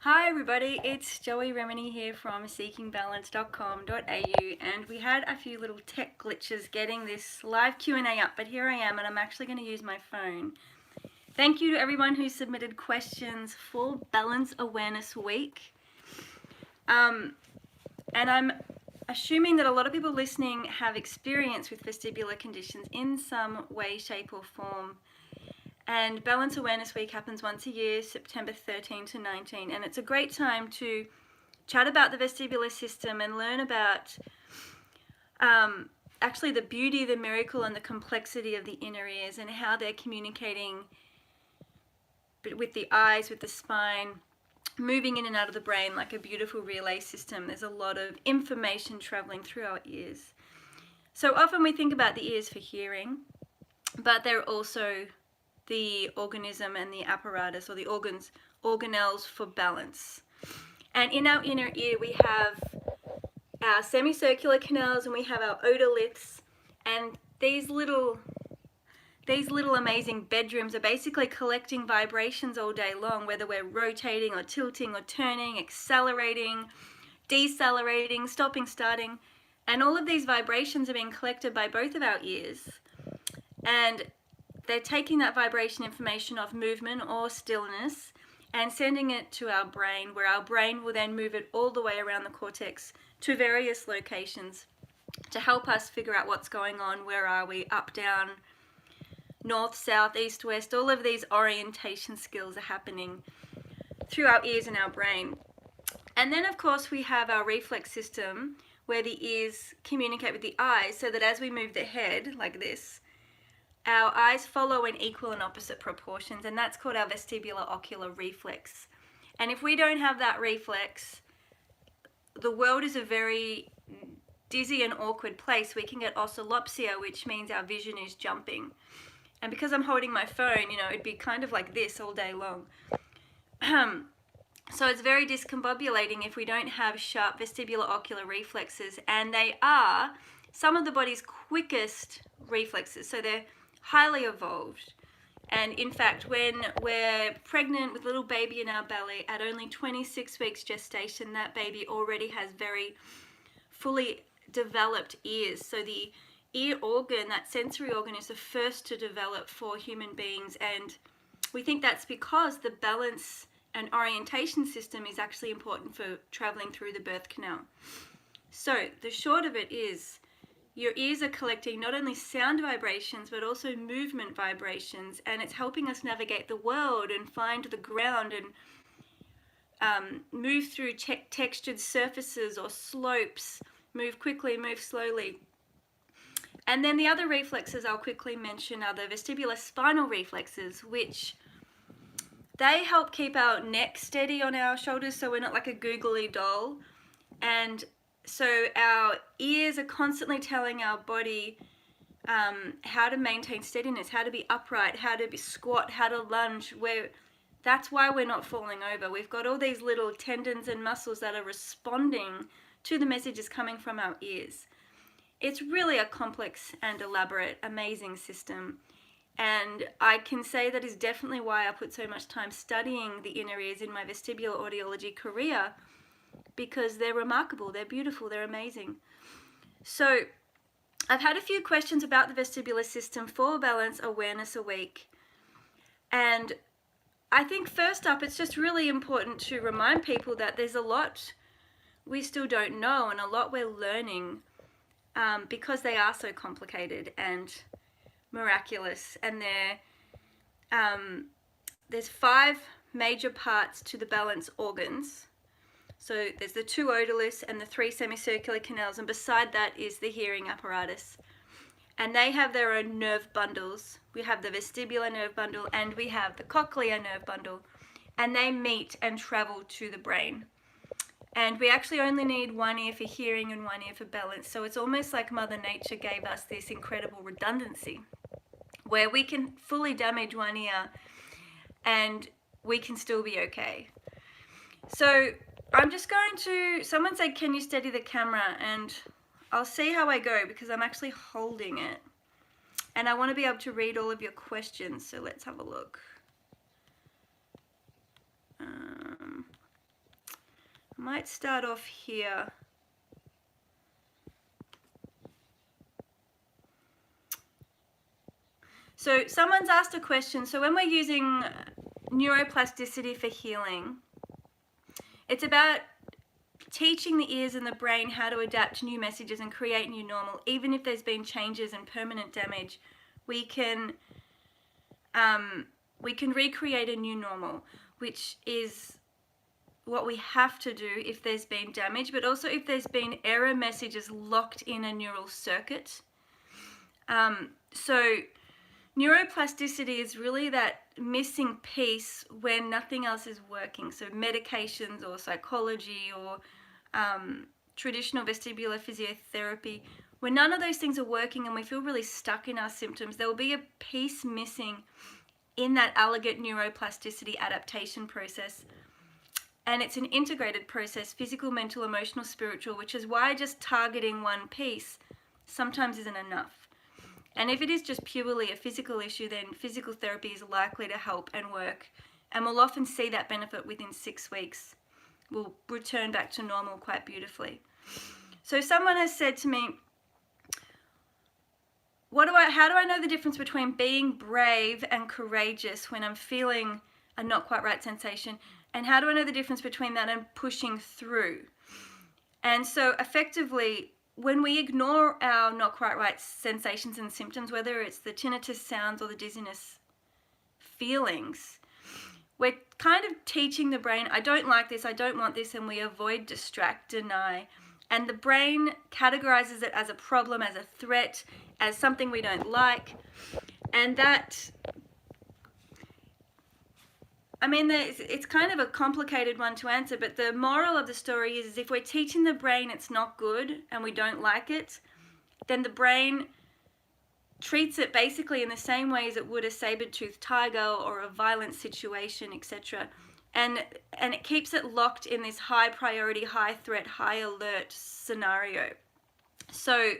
Hi everybody, it's Joey Remenyi here from seekingbalance.com.au, and we had a few little tech glitches getting this live Q&A up, but here I am and I'm actually going to use my phone. Thank you to everyone who submitted questions for Balance Awareness Week. And I'm assuming that a lot of people listening have experience with vestibular conditions in some way, shape or form. And Balance Awareness Week happens once a year, September 13 to 19, and it's a great time to chat about the vestibular system and learn about actually the beauty, the miracle and the complexity of the inner ears and how they're communicating with the eyes, with the spine, moving in and out of the brain like a beautiful relay system. There's a lot of information traveling through our ears. So often we think about the ears for hearing, but they're also the organism and the apparatus, or the organelles for balance. And in our inner ear we have our semicircular canals and we have our otoliths, and these little amazing bedrooms are basically collecting vibrations all day long, whether we're rotating or tilting or turning, accelerating, decelerating, stopping, starting, and all of these vibrations are being collected by both of our ears, and they're taking that vibration information of movement or stillness and sending it to our brain, where our brain will then move it all the way around the cortex to various locations to help us figure out what's going on, where are we, up, down, north, south, east, west. All of these orientation skills are happening through our ears and our brain. And then of course we have our reflex system, where the ears communicate with the eyes, so that as we move the head like this, our eyes follow in equal and opposite proportions, and that's called our vestibular ocular reflex. And if we don't have that reflex, the world is a very dizzy and awkward place. We can get oscillopsia, which means our vision is jumping. And because I'm holding my phone, it'd be kind of like this all day long. So it's very discombobulating if we don't have sharp vestibular ocular reflexes, and they are some of the body's quickest reflexes. So they're highly evolved, and in fact when we're pregnant with a little baby in our belly at only 26 weeks gestation, that baby already has very fully developed ears. So the ear organ, that sensory organ, is the first to develop for human beings, and we think that's because the balance and orientation system is actually important for traveling through the birth canal. So the short of it is, your ears are collecting not only sound vibrations but also movement vibrations, and it's helping us navigate the world and find the ground and move through textured surfaces or slopes, move quickly, move slowly. And then the other reflexes I'll quickly mention are the vestibular spinal reflexes, which they help keep our neck steady on our shoulders so we're not like a googly doll. And so our ears are constantly telling our body how to maintain steadiness, how to be upright, how to be squat, how to lunge. That's why we're not falling over. We've got all these little tendons and muscles that are responding to the messages coming from our ears. It's really a complex and elaborate, amazing system. And I can say that is definitely why I put so much time studying the inner ears in my vestibular audiology career, because they're remarkable, they're beautiful, they're amazing. So I've had a few questions about the vestibular system for Balance Awareness Week. And I think first up, it's just really important to remind people that there's a lot we still don't know and a lot we're learning, because they are so complicated and miraculous. And there's 5 major parts to the balance organs. So there's the 2 otoliths and the 3 semicircular canals, and beside that is the hearing apparatus. And they have their own nerve bundles. We have the vestibular nerve bundle and we have the cochlear nerve bundle, and they meet and travel to the brain. And we actually only need one ear for hearing and one ear for balance. So it's almost like Mother Nature gave us this incredible redundancy, where we can fully damage one ear and we can still be okay. So I'm just going to, someone said, can you steady the camera? And I'll see how I go, because I'm actually holding it. And I want to be able to read all of your questions, so let's have a look. I might start off here. So someone's asked a question. So when we're using neuroplasticity for healing, it's about teaching the ears and the brain how to adapt to new messages and create new normal. Even if there's been changes and permanent damage, we can recreate a new normal, which is what we have to do if there's been damage, but also if there's been error messages locked in a neural circuit. So neuroplasticity is really that missing piece when nothing else is working. So medications or psychology or traditional vestibular physiotherapy, when none of those things are working and we feel really stuck in our symptoms, there will be a piece missing in that elegant neuroplasticity adaptation process. And it's an integrated process, physical, mental, emotional, spiritual, which is why just targeting one piece sometimes isn't enough. And if it is just purely a physical issue, then physical therapy is likely to help and work. And we'll often see that benefit within 6 weeks. We'll return back to normal quite beautifully. So someone has said to me, how do I know the difference between being brave and courageous when I'm feeling a not quite right sensation? And how do I know the difference between that and pushing through? And so effectively, when we ignore our not quite right sensations and symptoms, whether it's the tinnitus sounds or the dizziness feelings, we're kind of teaching the brain, I don't like this, I don't want this, and we avoid, distract, deny. And the brain categorizes it as a problem, as a threat, as something we don't like. And that, I mean, it's kind of a complicated one to answer, but the moral of the story is if we're teaching the brain it's not good and we don't like it, then the brain treats it basically in the same way as it would a saber-toothed tiger or a violent situation, etc. And it keeps it locked in this high priority, high threat, high alert scenario. So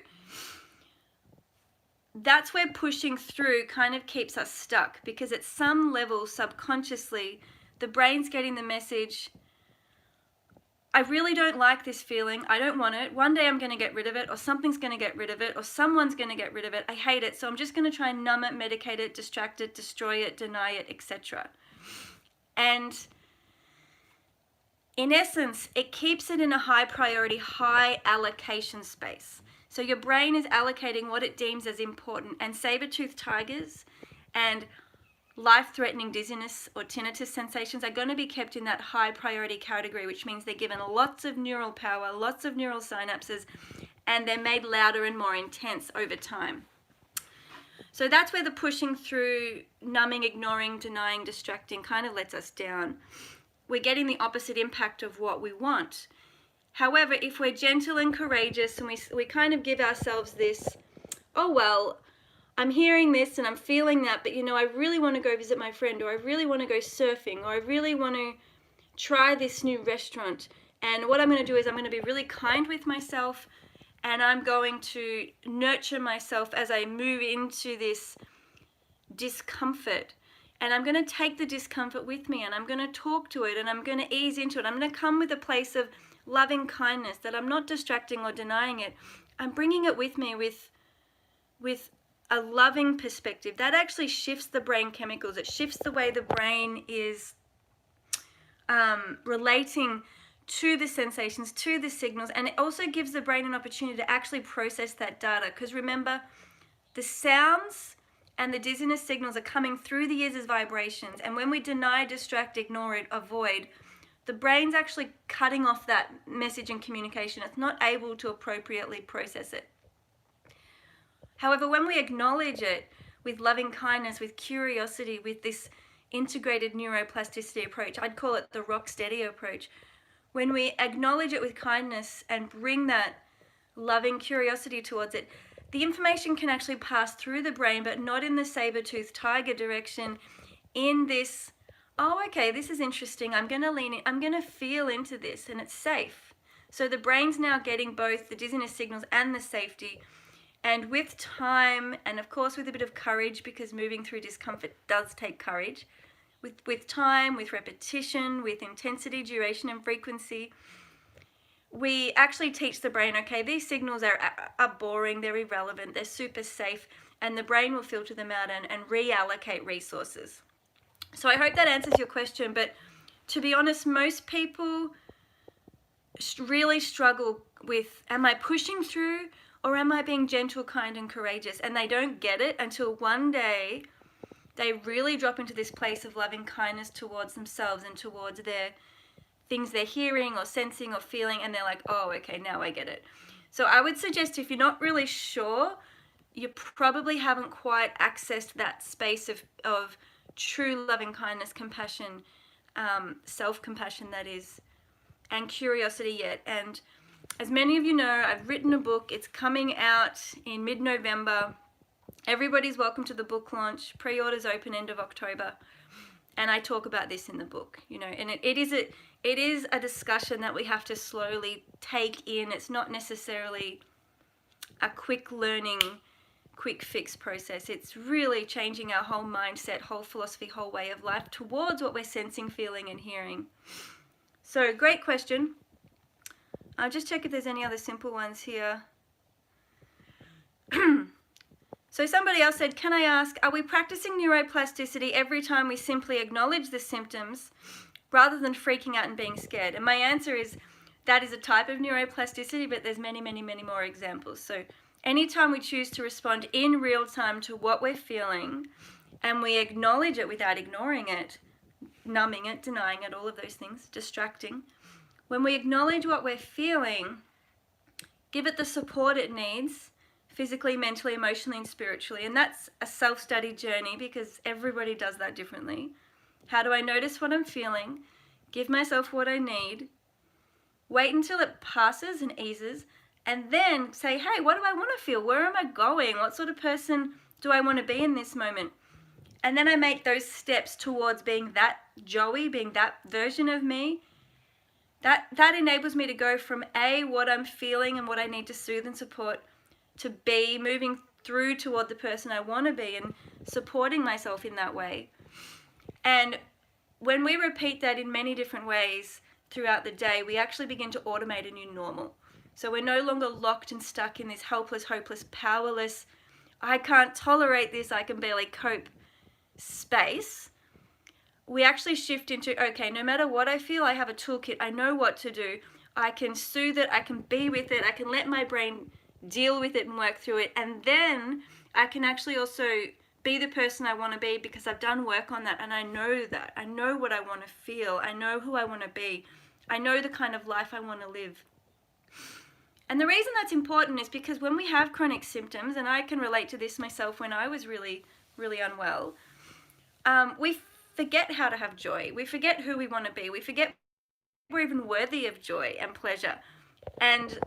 that's where pushing through kind of keeps us stuck, because at some level subconsciously the brain's getting the message, I really don't like this feeling, I don't want it, one day I'm going to get rid of it, or something's going to get rid of it, or someone's going to get rid of it, I hate it, so I'm just going to try and numb it, medicate it, distract it, destroy it, deny it, etc. And in essence, it keeps it in a high priority, high allocation space. So your brain is allocating what it deems as important, and saber-toothed tigers and life-threatening dizziness or tinnitus sensations are going to be kept in that high priority category, which means they're given lots of neural power, lots of neural synapses, and they're made louder and more intense over time. So that's where the pushing through, numbing, ignoring, denying, distracting kind of lets us down. We're getting the opposite impact of what we want. However, if we're gentle and courageous and we kind of give ourselves this, oh well, I'm hearing this and I'm feeling that, but I really want to go visit my friend, or I really want to go surfing, or I really want to try this new restaurant. And what I'm going to do is I'm going to be really kind with myself, and I'm going to nurture myself as I move into this discomfort. And I'm going to take the discomfort with me, and I'm going to talk to it, and I'm going to ease into it. I'm going to come with a place of loving kindness, that I'm not distracting or denying it. I'm bringing it with me with a loving perspective. That actually shifts the brain chemicals. It shifts the way the brain is relating to the sensations, to the signals, and it also gives the brain an opportunity to actually process that data. Because remember, the sounds and the dizziness signals are coming through the ears as vibrations, and when we deny, distract, ignore it, avoid, the brain's actually cutting off that message and communication. It's not able to appropriately process it. However, when we acknowledge it with loving kindness, with curiosity, with this integrated neuroplasticity approach, I'd call it the ROCKSTEADY approach. When we acknowledge it with kindness and bring that loving curiosity towards it, the information can actually pass through the brain, but not in the saber-toothed tiger direction, in this, oh, okay, this is interesting, I'm going to lean in, I'm going to feel into this, and it's safe. So the brain's now getting both the dizziness signals and the safety. And with time, and of course with a bit of courage, because moving through discomfort does take courage, with time, with repetition, with intensity, duration, and frequency, we actually teach the brain, okay, these signals are boring, they're irrelevant, they're super safe, and the brain will filter them out and reallocate resources. So I hope that answers your question, but to be honest, most people really struggle with, am I pushing through or am I being gentle, kind, and courageous? And they don't get it until one day they really drop into this place of loving kindness towards themselves and towards their things they're hearing or sensing or feeling, and they're like, oh, okay, now I get it. So I would suggest, if you're not really sure, you probably haven't quite accessed that space of true loving kindness, compassion, self-compassion, that is, and curiosity yet. And as many of you know, I've written a book. It's coming out in mid-November. Everybody's welcome to the book launch. Pre-orders open end of October. And I talk about this in the book, you know, and it is a discussion that we have to slowly take in. It's not necessarily a quick learning, quick fix process. It's really changing our whole mindset, whole philosophy, whole way of life towards what we're sensing, feeling, and hearing. So, great question. I'll just check if there's any other simple ones here. So somebody else said, can I ask, are we practicing neuroplasticity every time we simply acknowledge the symptoms rather than freaking out and being scared? And my answer is, that is a type of neuroplasticity, but there's many, many, many more examples. So anytime we choose to respond in real time to what we're feeling and we acknowledge it without ignoring it, numbing it, denying it, all of those things, distracting, when we acknowledge what we're feeling, give it the support it needs, physically, mentally, emotionally, and spiritually. And that's a self-study journey because everybody does that differently. How do I notice what I'm feeling? Give myself what I need. Wait until it passes and eases. And then say, hey, what do I want to feel? Where am I going? What sort of person do I want to be in this moment? And then I make those steps towards being that Joey, being that version of me. That enables me to go from A, what I'm feeling and what I need to soothe and support, to B, moving through toward the person I want to be and supporting myself in that way. And when we repeat that in many different ways throughout the day, we actually begin to automate a new normal. So we're no longer locked and stuck in this helpless, hopeless, powerless, I can't tolerate this, I can barely cope space. We actually shift into, okay, no matter what I feel, I have a toolkit, I know what to do. I can soothe it, I can be with it, I can let my brain deal with it and work through it, and then I can actually also be the person I want to be because I've done work on that, and I know that. I know what I want to feel. I know who I want to be. I know the kind of life I want to live. And the reason that's important is because when we have chronic symptoms, and I can relate to this myself when I was really, really unwell, we forget how to have joy. We forget who we want to be. We forget we're even worthy of joy and pleasure. And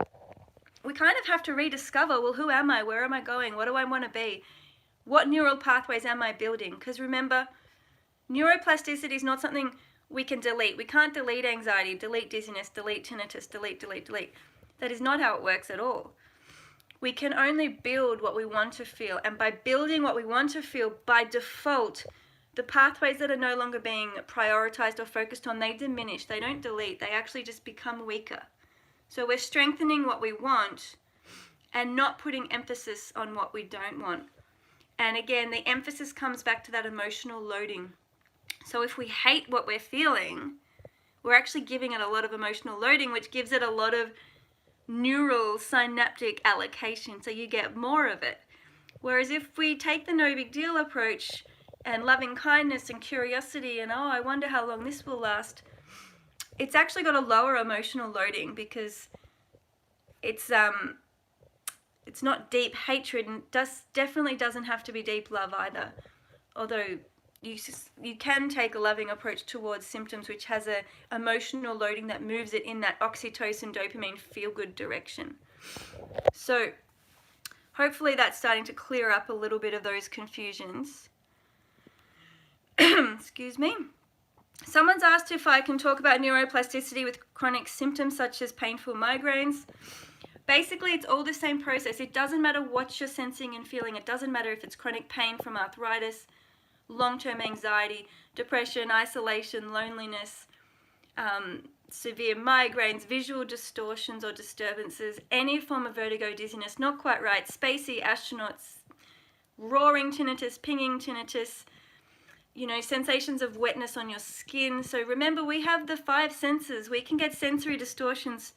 we kind of have to rediscover, well, who am I? Where am I going? What do I want to be? What neural pathways am I building? Because remember, neuroplasticity is not something we can delete. We can't delete anxiety, delete dizziness, delete tinnitus, delete. That is not how it works at all. We can only build what we want to feel. And by building what we want to feel, by default, the pathways that are no longer being prioritized or focused on, they diminish. They don't delete. They actually just become weaker. So we're strengthening what we want and not putting emphasis on what we don't want. And again, the emphasis comes back to that emotional loading. So if we hate what we're feeling, we're actually giving it a lot of emotional loading, which gives it a lot of neural synaptic allocation, so you get more of it. Whereas if we take the no big deal approach and loving kindness and curiosity and, oh, I wonder how long this will last, it's actually got a lower emotional loading because it's not deep hatred, and definitely doesn't have to be deep love either. Although you can take a loving approach towards symptoms which has a emotional loading that moves it in that oxytocin, dopamine, feel-good direction. So hopefully that's starting to clear up a little bit of those confusions. Excuse me. Someone's asked if I can talk about neuroplasticity with chronic symptoms such as painful migraines. Basically, it's all the same process. It doesn't matter what you're sensing and feeling. It doesn't matter if it's chronic pain from arthritis, long-term anxiety, depression, isolation, loneliness. severe migraines, visual distortions or disturbances, any form of vertigo, dizziness, not quite right, spacey, astronauts, roaring tinnitus, pinging tinnitus, you know, sensations of wetness on your skin. So remember, we have the 5 senses. We can get sensory distortions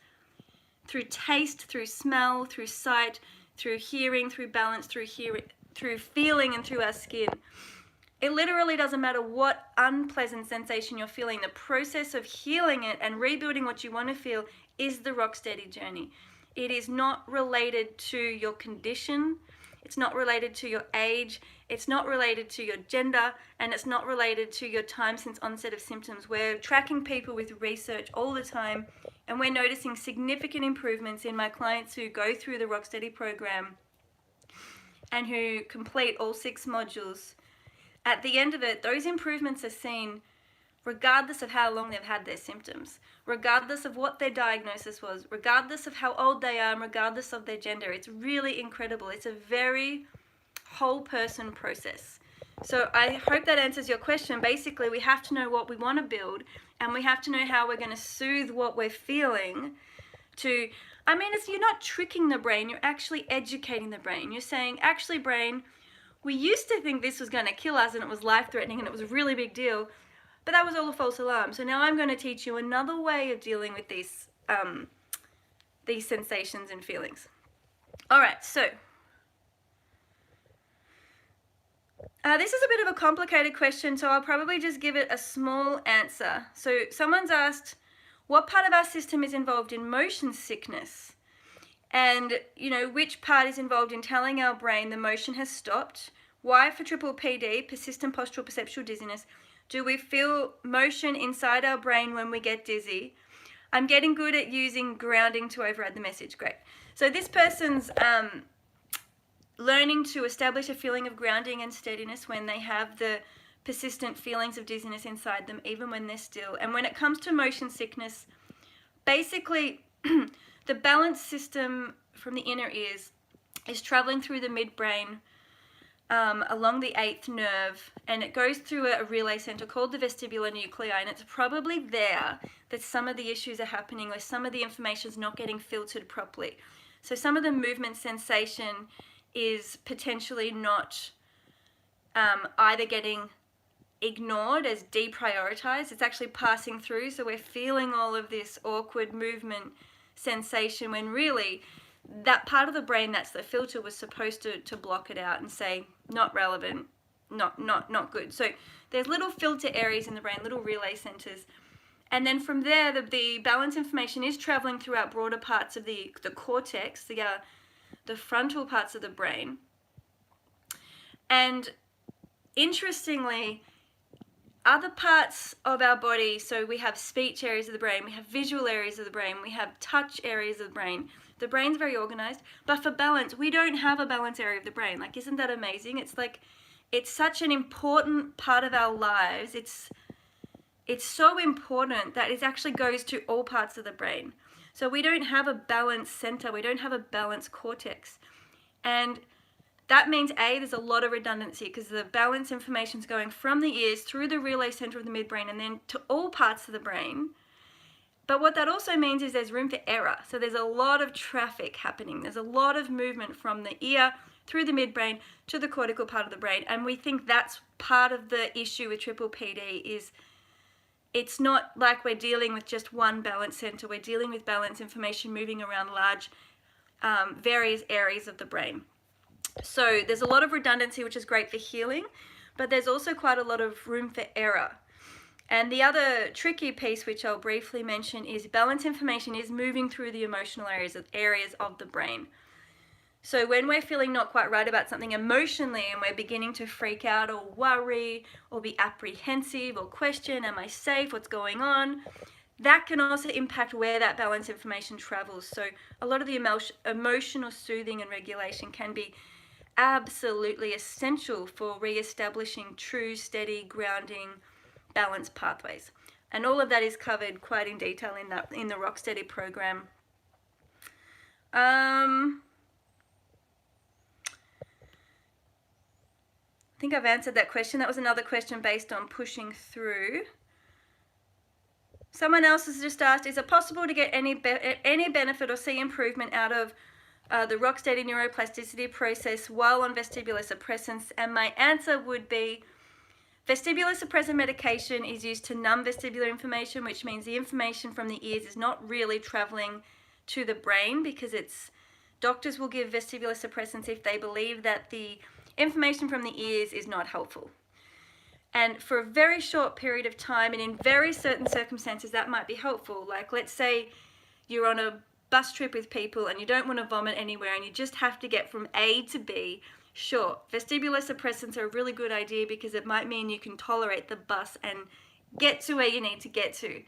through taste, through smell, through sight, through hearing, through balance, through feeling, and through our skin. It literally doesn't matter what unpleasant sensation you're feeling. The process of healing it and rebuilding what you want to feel is the ROCKSTEADY journey. It is not related to your condition. It's not related to your age. It's not related to your gender. And it's not related to your time since onset of symptoms. We're tracking people with research all the time. And we're noticing significant improvements in my clients who go through the ROCKSTEADY program and who complete all 6 modules. At the end of it, those improvements are seen regardless of how long they've had their symptoms, regardless of what their diagnosis was, regardless of how old they are, and regardless of their gender. It's really incredible. It's a very whole person process. So I hope that answers your question. Basically, we have to know what we want to build, and we have to know how we're going to soothe what we're feeling to, I mean, you're not tricking the brain, you're actually educating the brain. You're saying, actually, brain, we used to think this was going to kill us and it was life-threatening and it was a really big deal, but that was all a false alarm. So now I'm going to teach you another way of dealing with these sensations and feelings. All right, so this is a bit of a complicated question, so I'll probably just give it a small answer. So someone's asked, what part of our system is involved in motion sickness? And, you know, which part is involved in telling our brain the motion has stopped? Why for PPPD, persistent postural perceptual dizziness, do we feel motion inside our brain when we get dizzy? I'm getting good at using grounding to override the message. Great. So this person's learning to establish a feeling of grounding and steadiness when they have the persistent feelings of dizziness inside them, even when they're still. And when it comes to motion sickness, basically the balance system from the inner ears is traveling through the midbrain along the 8th nerve, and it goes through a relay center called the vestibular nuclei, and it's probably there that some of the issues are happening, where some of the information is not getting filtered properly. So some of the movement sensation is potentially not either getting ignored as deprioritized, it's actually passing through, so we're feeling all of this awkward movement sensation when really that part of the brain that's the filter was supposed to block it out and say not relevant, not good. So there's little filter areas in the brain, little relay centers, and then from there the balance information is traveling throughout broader parts of the cortex, the frontal parts of the brain. And interestingly, other parts of our body, so we have speech areas of the brain, we have visual areas of the brain, we have touch areas of the brain. The brain's very organized, but for balance, we don't have a balance area of the brain. Like, isn't that amazing? It's like, it's such an important part of our lives. It's so important that it actually goes to all parts of the brain. So we don't have a balance center, we don't have a balance cortex. And that means, A, there's a lot of redundancy because the balance information is going from the ears through the relay center of the midbrain and then to all parts of the brain. But what that also means is there's room for error. So there's a lot of traffic happening. There's a lot of movement from the ear through the midbrain to the cortical part of the brain. And we think that's part of the issue with PPPD is it's not like we're dealing with just one balance center. We're dealing with balance information moving around large various areas of the brain. So there's a lot of redundancy, which is great for healing, but there's also quite a lot of room for error. And the other tricky piece, which I'll briefly mention, is balance information is moving through the emotional areas of the brain. So when we're feeling not quite right about something emotionally and we're beginning to freak out or worry or be apprehensive or question, am I safe, what's going on, that can also impact where that balance information travels. So a lot of the emotional soothing and regulation can be absolutely essential for re-establishing true, steady, grounding, balance pathways. And all of that is covered quite in detail in the ROCKSTEADY program. I think I've answered that question. That was another question based on pushing through. Someone else has just asked, is it possible to get any benefit or see improvement out of the ROCKSTEADY neuroplasticity process while on vestibular suppressants? And my answer would be, vestibular suppressant medication is used to numb vestibular information, which means the information from the ears is not really traveling to the brain, because doctors will give vestibular suppressants if they believe that the information from the ears is not helpful. And for a very short period of time and in very certain circumstances, that might be helpful. Like, let's say you're on a bus trip with people and you don't want to vomit anywhere and you just have to get from A to B. Sure, vestibular suppressants are a really good idea because it might mean you can tolerate the bus and get to where you need to get to.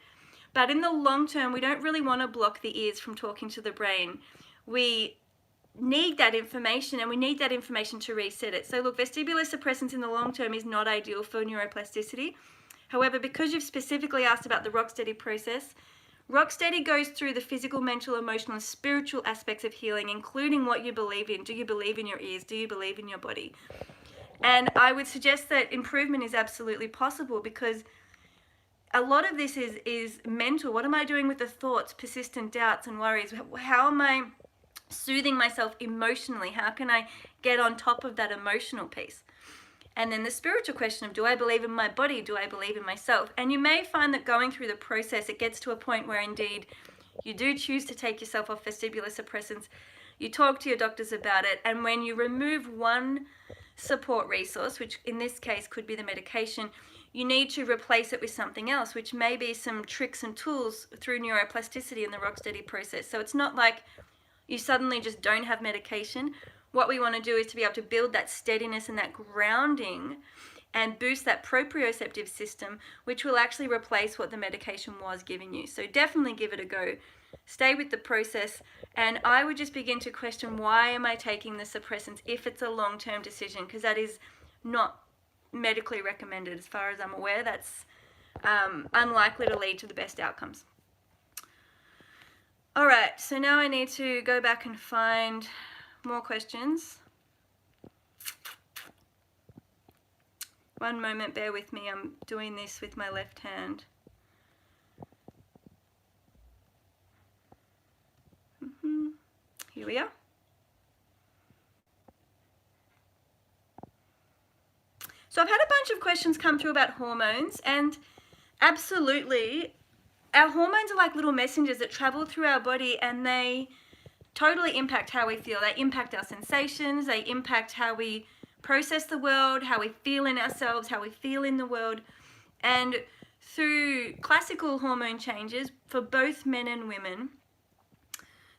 But in the long term, we don't really want to block the ears from talking to the brain. We need that information, and we need that information to reset it. So look, vestibular suppressants in the long term is not ideal for neuroplasticity. However, because you've specifically asked about the ROCKSTEADY process, ROCKSTEADY goes through the physical, mental, emotional, and spiritual aspects of healing, including what you believe in. Do you believe in your ears? Do you believe in your body? And I would suggest that improvement is absolutely possible, because a lot of this is mental. What am I doing with the thoughts, persistent doubts and worries? How am I soothing myself emotionally? How can I get on top of that emotional piece? And then the spiritual question of, do I believe in my body? Do I believe in myself? And you may find that going through the process, it gets to a point where indeed you do choose to take yourself off vestibular suppressants. You talk to your doctors about it, and when you remove one support resource, which in this case could be the medication, you need to replace it with something else, which may be some tricks and tools through neuroplasticity in the ROCKSTEADY process. So it's not like you suddenly just don't have medication. What we want to do is to be able to build that steadiness and that grounding and boost that proprioceptive system, which will actually replace what the medication was giving you. So definitely give it a go. Stay with the process, and I would just begin to question, why am I taking the suppressants if it's a long-term decision? Because that is not medically recommended. As far as I'm aware, that's unlikely to lead to the best outcomes. All right, so now I need to go back and find more questions. One moment, bear with me. I'm doing this with my left hand. Here we are. So I've had a bunch of questions come through about hormones, and absolutely, our hormones are like little messengers that travel through our body, and they totally impact how we feel. They impact our sensations, they impact how we process the world, how we feel in ourselves, how we feel in the world. And through classical hormone changes for both men and women,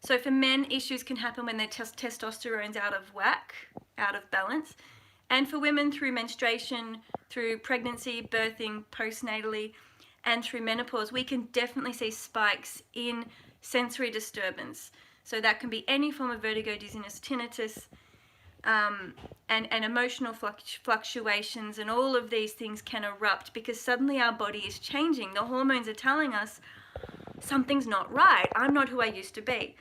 so for men, issues can happen when their testosterone's out of whack, out of balance. And for women, through menstruation, through pregnancy, birthing, postnatally, and through menopause, we can definitely see spikes in sensory disturbance. So that can be any form of vertigo, dizziness, tinnitus, and emotional fluctuations, and all of these things can erupt because suddenly our body is changing. The hormones are telling us something's not right. I'm not who I used to be.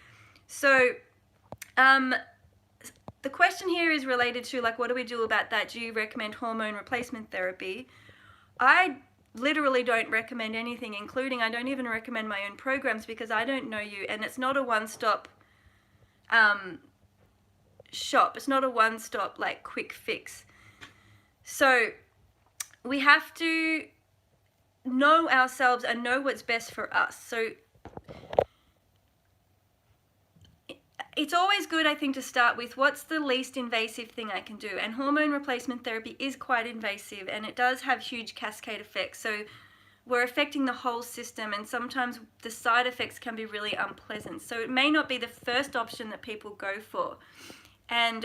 So the question here is related to, like, what do we do about that? Do you recommend hormone replacement therapy? I literally don't recommend anything, including I don't even recommend my own programs, because I don't know you, and it's not a one-stop shop. It's not a one-stop, like, quick fix. So we have to know ourselves and know what's best for us. So it's always good, I think, to start with what's the least invasive thing I can do. And hormone replacement therapy is quite invasive, and it does have huge cascade effects. So we're affecting the whole system, and sometimes the side effects can be really unpleasant. So it may not be the first option that people go for. And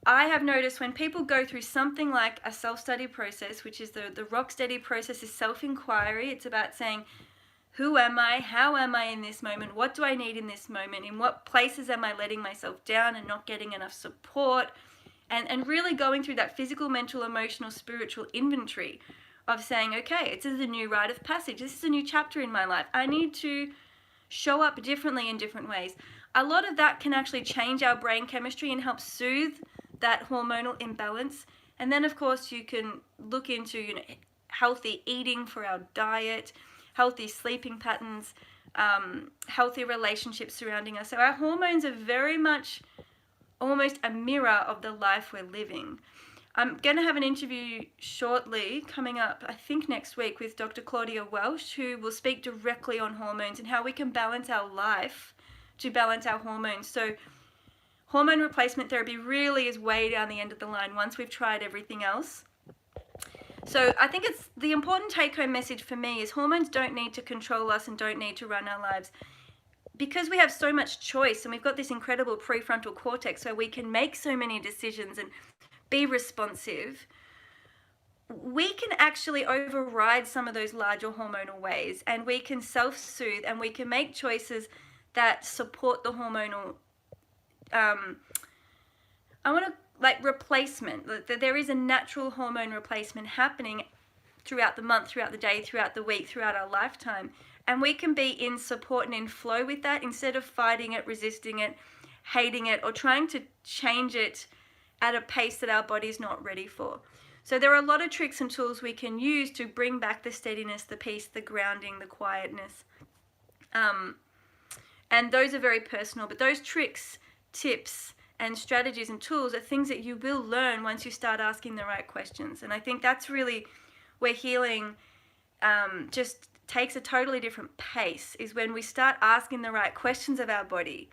I have noticed when people go through something like a self-study process, which is the ROCKSTEADY process, is self-inquiry. It's about saying, who am I? How am I in this moment? What do I need in this moment? In what places am I letting myself down and not getting enough support? And really going through that physical, mental, emotional, spiritual inventory of saying, okay, this is a new rite of passage. This is a new chapter in my life. I need to show up differently in different ways. A lot of that can actually change our brain chemistry and help soothe that hormonal imbalance. And then, of course, you can look into, healthy eating for our diet, healthy sleeping patterns, healthy relationships surrounding us. So our hormones are very much almost a mirror of the life we're living. I'm going to have an interview shortly coming up, I think next week, with Dr. Claudia Welsh, who will speak directly on hormones and how we can balance our life to balance our hormones. So hormone replacement therapy really is way down the end of the line once we've tried everything else. So I think it's the important take-home message for me is hormones don't need to control us and don't need to run our lives. Because we have so much choice and we've got this incredible prefrontal cortex so we can make so many decisions and be responsive, we can actually override some of those larger hormonal ways, and we can self-soothe and we can make choices that support the hormonal replacement. That there is a natural hormone replacement happening throughout the month, throughout the day, throughout the week, throughout our lifetime. And we can be in support and in flow with that instead of fighting it, resisting it, hating it, or trying to change it at a pace that our body's not ready for. So there are a lot of tricks and tools we can use to bring back the steadiness, the peace, the grounding, the quietness. And those are very personal, but those tricks, tips, and strategies and tools are things that you will learn once you start asking the right questions. And I think that's really where healing just takes a totally different pace, is when we start asking the right questions of our body.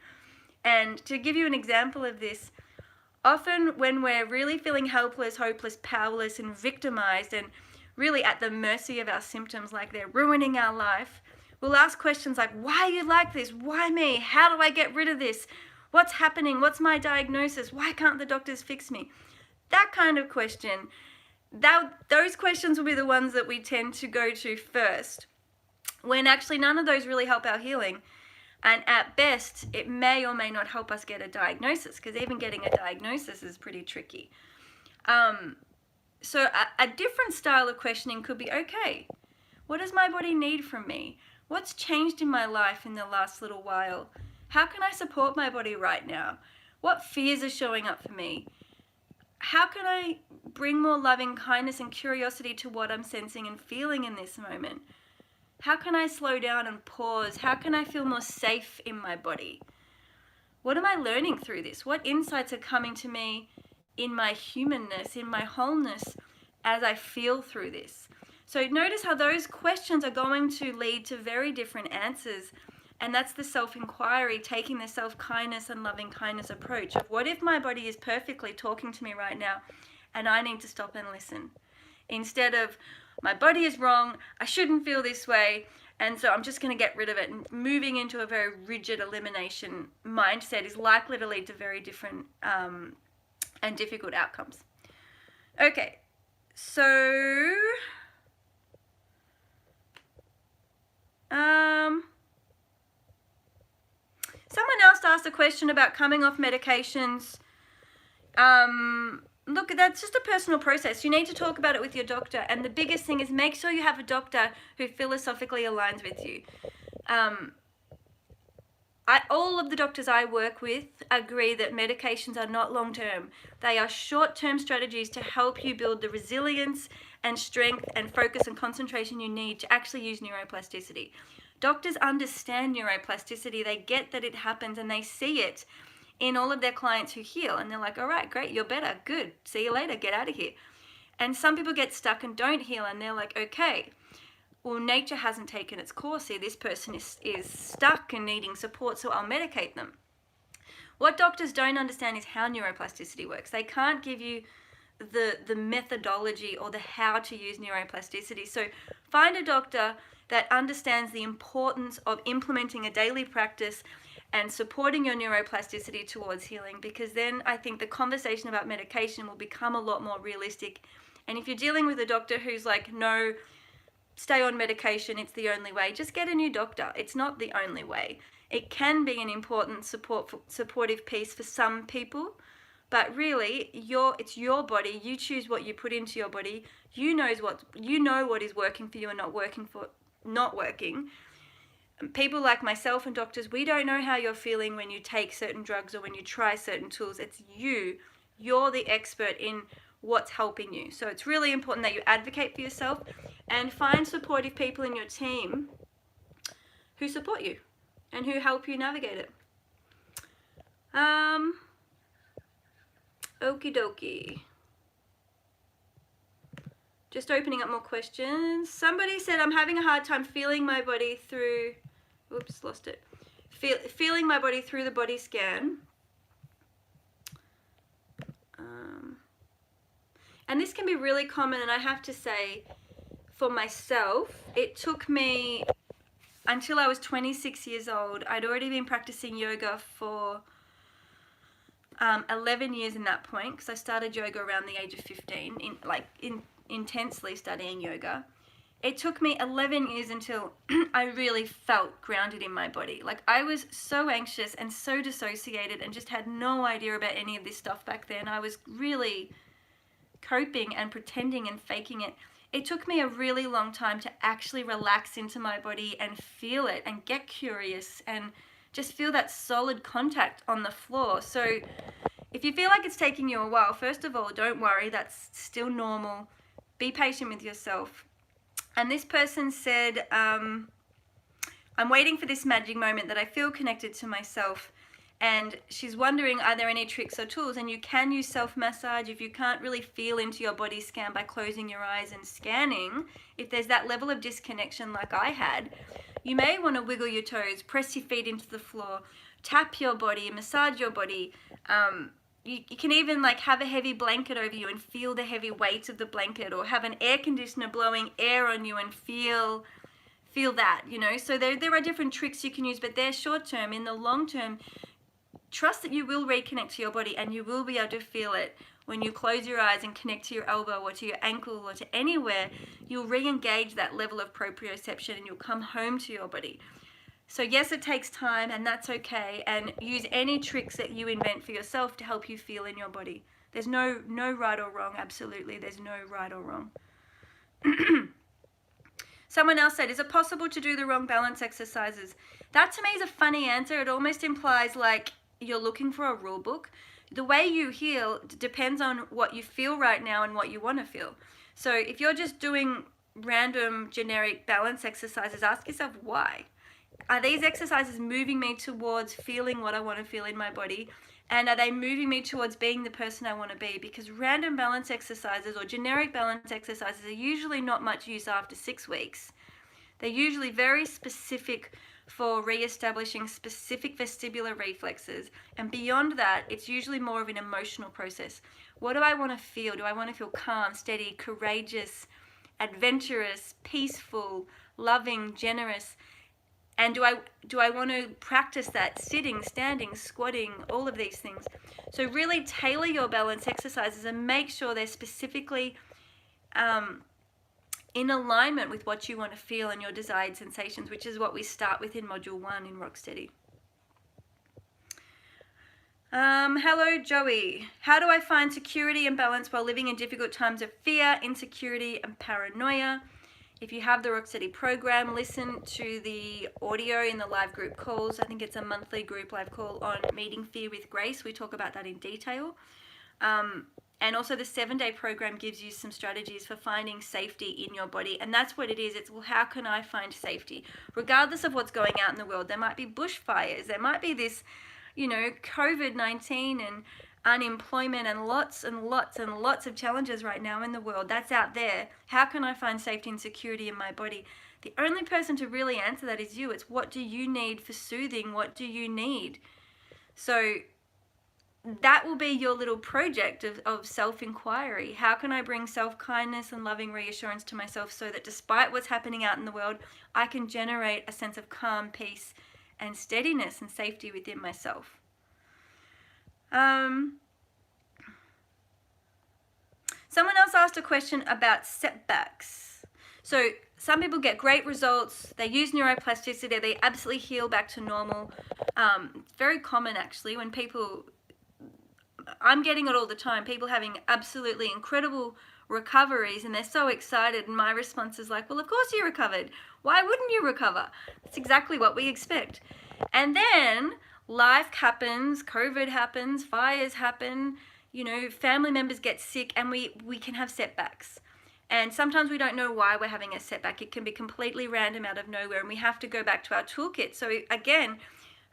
And to give you an example of this, often when we're really feeling helpless, hopeless, powerless, and victimized, and really at the mercy of our symptoms, like they're ruining our life, we'll ask questions like, why are you like this? Why me? How do I get rid of this? What's happening? What's my diagnosis? Why can't the doctors fix me? That kind of question, those questions will be the ones that we tend to go to first, when actually none of those really help our healing. And at best, it may or may not help us get a diagnosis, because even getting a diagnosis is pretty tricky. So a different style of questioning could be, okay, what does my body need from me? What's changed in my life in the last little while? How can I support my body right now? What fears are showing up for me? How can I bring more loving kindness and curiosity to what I'm sensing and feeling in this moment? How can I slow down and pause? How can I feel more safe in my body? What am I learning through this? What insights are coming to me in my humanness, in my wholeness, as I feel through this? So notice how those questions are going to lead to very different answers. And that's the self-inquiry, taking the self-kindness and loving-kindness approach of, what if my body is perfectly talking to me right now and I need to stop and listen? Instead of, my body is wrong, I shouldn't feel this way, and so I'm just going to get rid of it. And moving into a very rigid elimination mindset is likely to lead to very different and difficult outcomes. Okay, so someone else asked a question about coming off medications. Look, that's just a personal process. You need to talk about it with your doctor. And the biggest thing is, make sure you have a doctor who philosophically aligns with you. All of the doctors I work with agree that medications are not long-term. They are short-term strategies to help you build the resilience and strength and focus and concentration you need to actually use neuroplasticity. Doctors understand neuroplasticity. They get that it happens, and they see it in all of their clients who heal. And they're like, all right, great, you're better, good, see you later, get out of here. And some people get stuck and don't heal, and they're like, okay, well, nature hasn't taken its course here. This person is stuck and needing support, so I'll medicate them. What doctors don't understand is how neuroplasticity works. They can't give you the methodology or the how to use neuroplasticity. So find a doctor that understands the importance of implementing a daily practice and supporting your neuroplasticity towards healing, because then I think the conversation about medication will become a lot more realistic. And if you're dealing with a doctor who's like, no, stay on medication, it's the only way, just get a new doctor. It's not the only way. It can be an important supportive piece for some people, but really, it's your body. You choose what you put into your body. You know what is working for you and not working. People like myself and doctors, we don't know how you're feeling when you take certain drugs or when you try certain tools. It's you. You're the expert in what's helping you. So it's really important that you advocate for yourself and find supportive people in your team who support you and who help you navigate it. Okie dokie. Just opening up more questions. Somebody said, I'm having a hard time feeling my body through, oops, lost it. Feeling my body through the body scan. And this can be really common, and I have to say, for myself, it took me until I was 26 years old. I'd already been practicing yoga for 11 years in that point, because I started yoga around the age of 15, intensely studying yoga. It took me 11 years until I really felt grounded in my body. Like, I was so anxious and so dissociated and just had no idea about any of this stuff back then. I was really coping and pretending and faking it. It took me a really long time to actually relax into my body and feel it and get curious and just feel that solid contact on the floor. So if you feel like it's taking you a while, first of all, don't worry, that's still normal. Be patient with yourself. And this person said, I'm waiting for this magic moment that I feel connected to myself. And she's wondering, are there any tricks or tools? And you can use self-massage if you can't really feel into your body scan by closing your eyes and scanning. If there's that level of disconnection like I had, you may want to wiggle your toes, press your feet into the floor, tap your body, massage your body. You can even like have a heavy blanket over you and feel the heavy weight of the blanket, or have an air conditioner blowing air on you and feel that, you know. So there are different tricks you can use, but they're short term. In the long term, trust that you will reconnect to your body, and you will be able to feel it when you close your eyes and connect to your elbow or to your ankle or to anywhere. You'll re-engage that level of proprioception and you'll come home to your body. So yes, it takes time, and that's okay, and use any tricks that you invent for yourself to help you feel in your body. There's no right or wrong, absolutely. There's no right or wrong. Someone else said, is it possible to do the wrong balance exercises? That to me is a funny answer. It almost implies like you're looking for a rule book. The way you heal depends on what you feel right now and what you want to feel. So if you're just doing random generic balance exercises, ask yourself why. Are these exercises moving me towards feeling what I want to feel in my body? And are they moving me towards being the person I want to be? Because random balance exercises or generic balance exercises are usually not much use after 6 weeks. They're usually very specific for re-establishing specific vestibular reflexes. And beyond that, it's usually more of an emotional process. What do I want to feel? Do I want to feel calm, steady, courageous, adventurous, peaceful, loving, generous? And do I want to practice that sitting, standing, squatting, all of these things? So really tailor your balance exercises and make sure they're specifically in alignment with what you want to feel and your desired sensations, which is what we start with in Module 1 in ROCKSTEADY. Hello, Joey. How do I find security and balance while living in difficult times of fear, insecurity, and paranoia? If you have the ROCKSTEADY program, listen to the audio in the live group calls. I think it's a monthly group live call on meeting fear with grace. We talk about that in detail. And also the 7-day program gives you some strategies for finding safety in your body. And that's what it is. It's, well, how can I find safety? Regardless of what's going out in the world, there might be bushfires. There might be this, you know, COVID-19 and unemployment and lots of challenges right now in the world. That's out there. How can I find safety and security in my body? The only person to really answer that is you. It's what do you need for soothing? What do you need? So that will be your little project of self-inquiry. How can I bring self-kindness and loving reassurance to myself so that despite what's happening out in the world, I can generate a sense of calm, peace, and steadiness and safety within myself? Someone else asked a question about setbacks. So some people get great results, they use neuroplasticity, they absolutely heal back to normal. It's very common actually when people, I'm getting it all the time, people having absolutely incredible recoveries and they're so excited, and my response is like, well, of course you recovered. Why wouldn't you recover? That's exactly what we expect. And then life happens, COVID happens, fires happen, You know, family members get sick and we can have setbacks. And sometimes we don't know why we're having a setback. It can be completely random out of nowhere, and we have to go back to our toolkit. So again,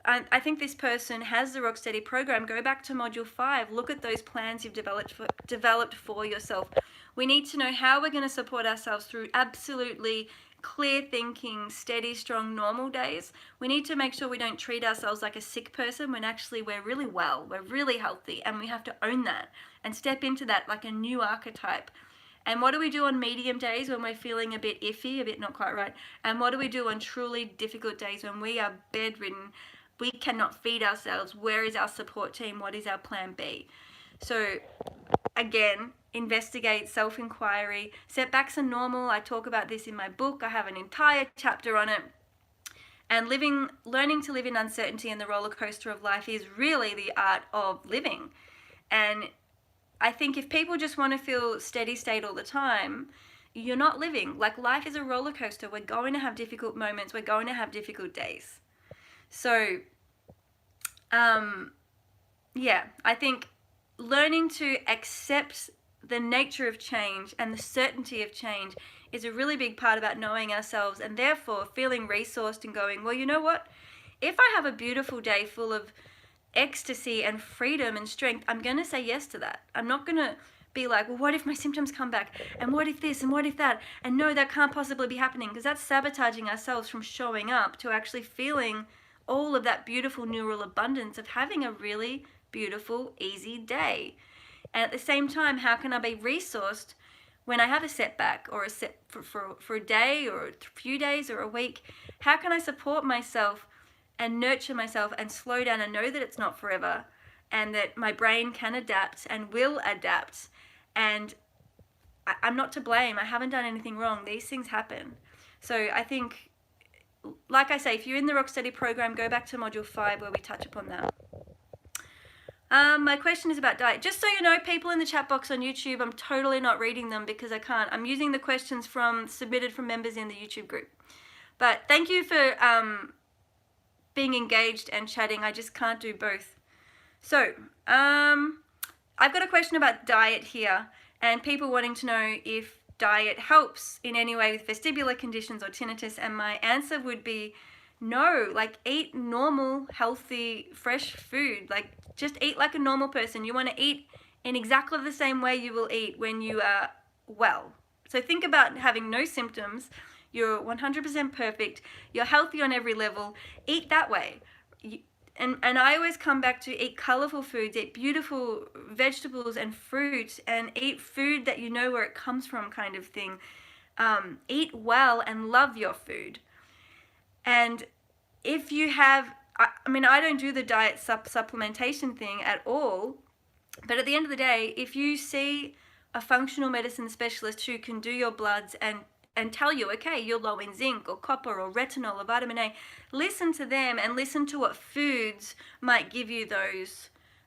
I think this person has the ROCKSTEADY program. Go back to module 5. Look at those plans you've developed for yourself. We need to know how we're going to support ourselves through absolutely clear thinking, steady, strong, normal days. We need to make sure we don't treat ourselves like a sick person when actually we're really well, we're really healthy, and we have to own that and step into that like a new archetype. And what do we do on medium days when we're feeling a bit iffy, a bit not quite right? And what do we do on truly difficult days when we are bedridden? We cannot feed ourselves. Where is our support team? What is our plan B? So again, investigate, self-inquiry. Setbacks are normal. I talk about this in my book. I have an entire chapter on it. And learning to live in uncertainty and the roller coaster of life is really the art of living. And I think if people just want to feel steady state all the time, you're not living. Like, life is a roller coaster. We're going to have difficult moments. We're going to have difficult days. So, yeah, I think learning to accept the nature of change and the certainty of change is a really big part about knowing ourselves, and therefore feeling resourced and going, well, you know what? If I have a beautiful day full of ecstasy and freedom and strength, I'm going to say yes to that. I'm not going to be like, well, what if my symptoms come back? And what if this? And what if that? And no, that can't possibly be happening, because that's sabotaging ourselves from showing up to actually feeling all of that beautiful neural abundance of having a really beautiful, easy day. And at the same time, how can I be resourced when I have a setback or for a day or a few days or a week? How can I support myself and nurture myself and slow down and know that it's not forever, and that my brain can adapt and will adapt, and I'm not to blame. I haven't done anything wrong. These things happen. So I think, like I say, if you're in the ROCKSTEADY program, go back to module 5 where we touch upon that. My question is about diet. Just so you know, people in the chat box on YouTube, I'm totally not reading them because I can't. I'm using the questions submitted from members in the YouTube group. But thank you for being engaged and chatting. I just can't do both. So, I've got a question about diet here, and people wanting to know if diet helps in any way with vestibular conditions or tinnitus, and my answer would be no. Like, eat normal, healthy, fresh food. Like, just eat like a normal person. You want to eat in exactly the same way you will eat when you are well. So think about having no symptoms. You're 100% perfect. You're healthy on every level. Eat that way. And I always come back to eat colorful foods, eat beautiful vegetables and fruits, and eat food that you know where it comes from, kind of thing. Eat well and love your food. And if you have, I mean, I don't do the diet supplementation thing at all, but at the end of the day, if you see a functional medicine specialist who can do your bloods and tell you, okay, you're low in zinc or copper or retinol or vitamin A, listen to them and listen to what foods might give you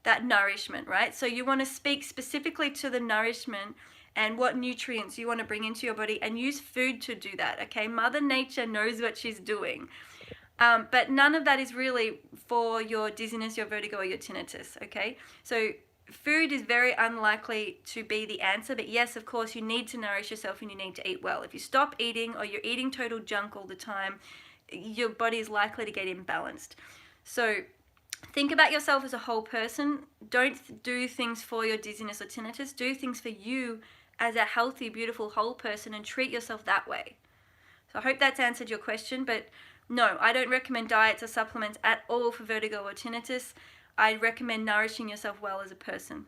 that nourishment, right? So you want to speak specifically to the nourishment and what nutrients you want to bring into your body, and use food to do that, okay? Mother Nature knows what she's doing. But none of that is really for your dizziness, your vertigo, or your tinnitus, okay? So food is very unlikely to be the answer, but yes, of course, you need to nourish yourself and you need to eat well. If you stop eating or you're eating total junk all the time, your body is likely to get imbalanced. So think about yourself as a whole person. Don't do things for your dizziness or tinnitus. Do things for you as a healthy, beautiful, whole person, and treat yourself that way. So I hope that's answered your question, but no, I don't recommend diets or supplements at all for vertigo or tinnitus. I recommend nourishing yourself well as a person.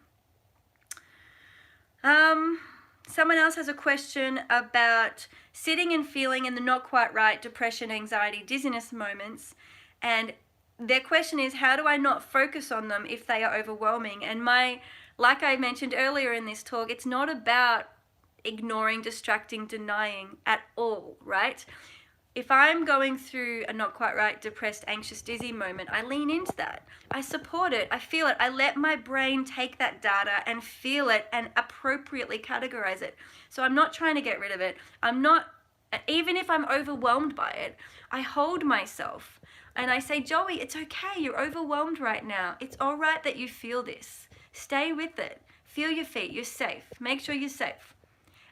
Someone else has a question about sitting and feeling in the not quite right depression, anxiety, dizziness moments. And their question is, how do I not focus on them if they are overwhelming? And like I mentioned earlier in this talk, it's not about ignoring, distracting, denying at all, right? If I'm going through a not quite right, depressed, anxious, dizzy moment, I lean into that. I support it. I feel it. I let my brain take that data and feel it and appropriately categorize it. So I'm not trying to get rid of it. Even if I'm overwhelmed by it, I hold myself and I say, Joey, it's okay. You're overwhelmed right now. It's all right that you feel this. Stay with it. feel your feet, you're safe. Make sure you're safe.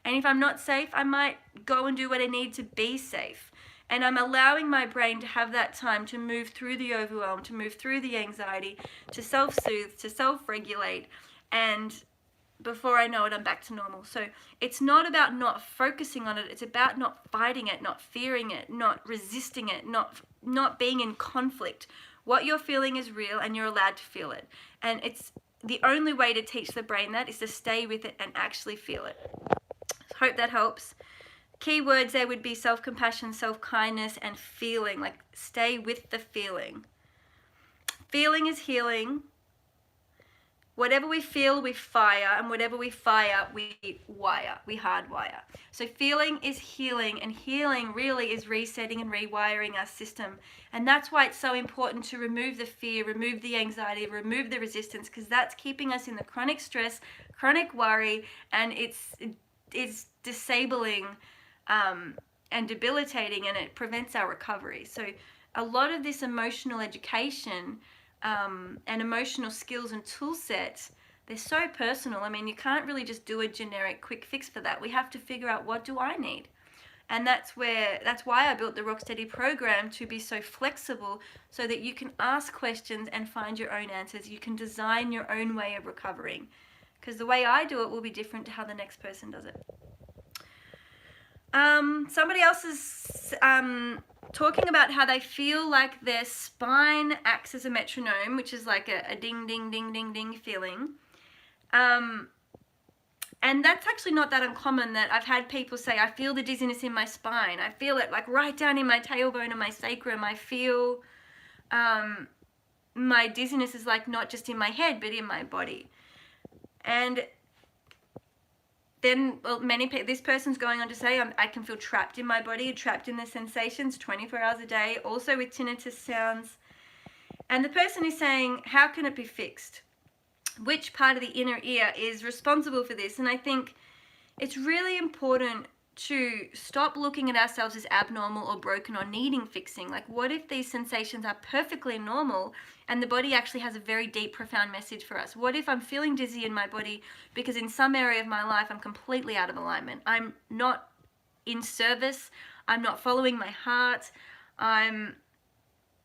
And if I'm not safe, I might go and do what I need to be safe. And I'm allowing my brain to have that time to move through the overwhelm, to move through the anxiety, to self-soothe, to self-regulate. And before I know it, I'm back to normal. So it's not about not focusing on it. It's about not fighting it, not fearing it, not resisting it, not being in conflict. What you're feeling is real and you're allowed to feel it. And it's the only way to teach the brain that is to stay with it and actually feel it. Hope that helps. Key words there would be self-compassion, self-kindness, and feeling. Like, stay with the feeling. Feeling is healing. Whatever we feel, we fire, and whatever we fire, we wire, we hardwire. So feeling is healing, and healing really is resetting and rewiring our system. And that's why it's so important to remove the fear, remove the anxiety, remove the resistance, because that's keeping us in the chronic stress, chronic worry, and it's disabling and debilitating, and it prevents our recovery. So a lot of this emotional education and emotional skills and tool sets, they're so personal. I mean, you can't really just do a generic quick fix for that. We have to figure out, what do I need? And that's why I built the ROCKSTEADY program, to be so flexible so that you can ask questions and find your own answers. You can design your own way of recovering, because the way I do it will be different to how the next person does it. Somebody else is talking about how they feel like their spine acts as a metronome, which is like a ding, ding, ding, ding, ding feeling. And that's actually not that uncommon, that I've had people say, I feel the dizziness in my spine. I feel it like right down in my tailbone and my sacrum. I feel my dizziness is like not just in my head, but in my body. And then, well, this person's going on to say, I can feel trapped in my body, trapped in the sensations 24 hours a day, also with tinnitus sounds. And the person is saying, how can it be fixed? Which part of the inner ear is responsible for this? And I think it's really important to stop looking at ourselves as abnormal or broken or needing fixing. Like, what if these sensations are perfectly normal and the body actually has a very deep, profound message for us? What if I'm feeling dizzy in my body because in some area of my life I'm completely out of alignment? I'm not in service. I'm not following my heart. I'm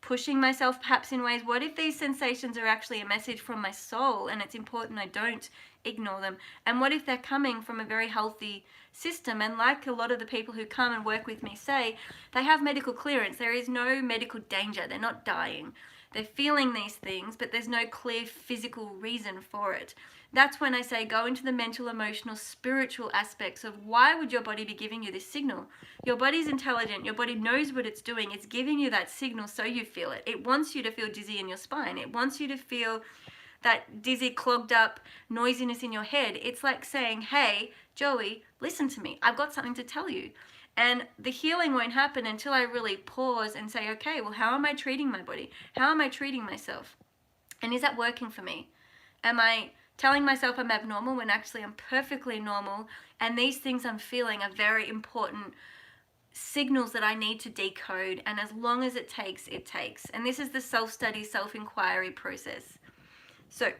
pushing myself perhaps in ways. What if these sensations are actually a message from my soul, and it's important I don't ignore them? And what if they're coming from a very healthy system? And like a lot of the people who come and work with me say, they have medical clearance. There is no medical danger. They're not dying. They're feeling these things, but there's no clear physical reason for it. That's when I say go into the mental, emotional, spiritual aspects of why would your body be giving you this signal? Your body's intelligent. Your body knows what it's doing. It's giving you that signal so you feel it. It wants you to feel dizzy in your spine. It wants you to feel that dizzy, clogged up noisiness in your head. It's like saying, hey, Joey, listen to me. I've got something to tell you. And the healing won't happen until I really pause and say, okay, well, how am I treating my body? How am I treating myself? And is that working for me? Am I telling myself I'm abnormal when actually I'm perfectly normal? And these things I'm feeling are very important signals that I need to decode. And as long as it takes, it takes. And this is the self-study, self-inquiry process. So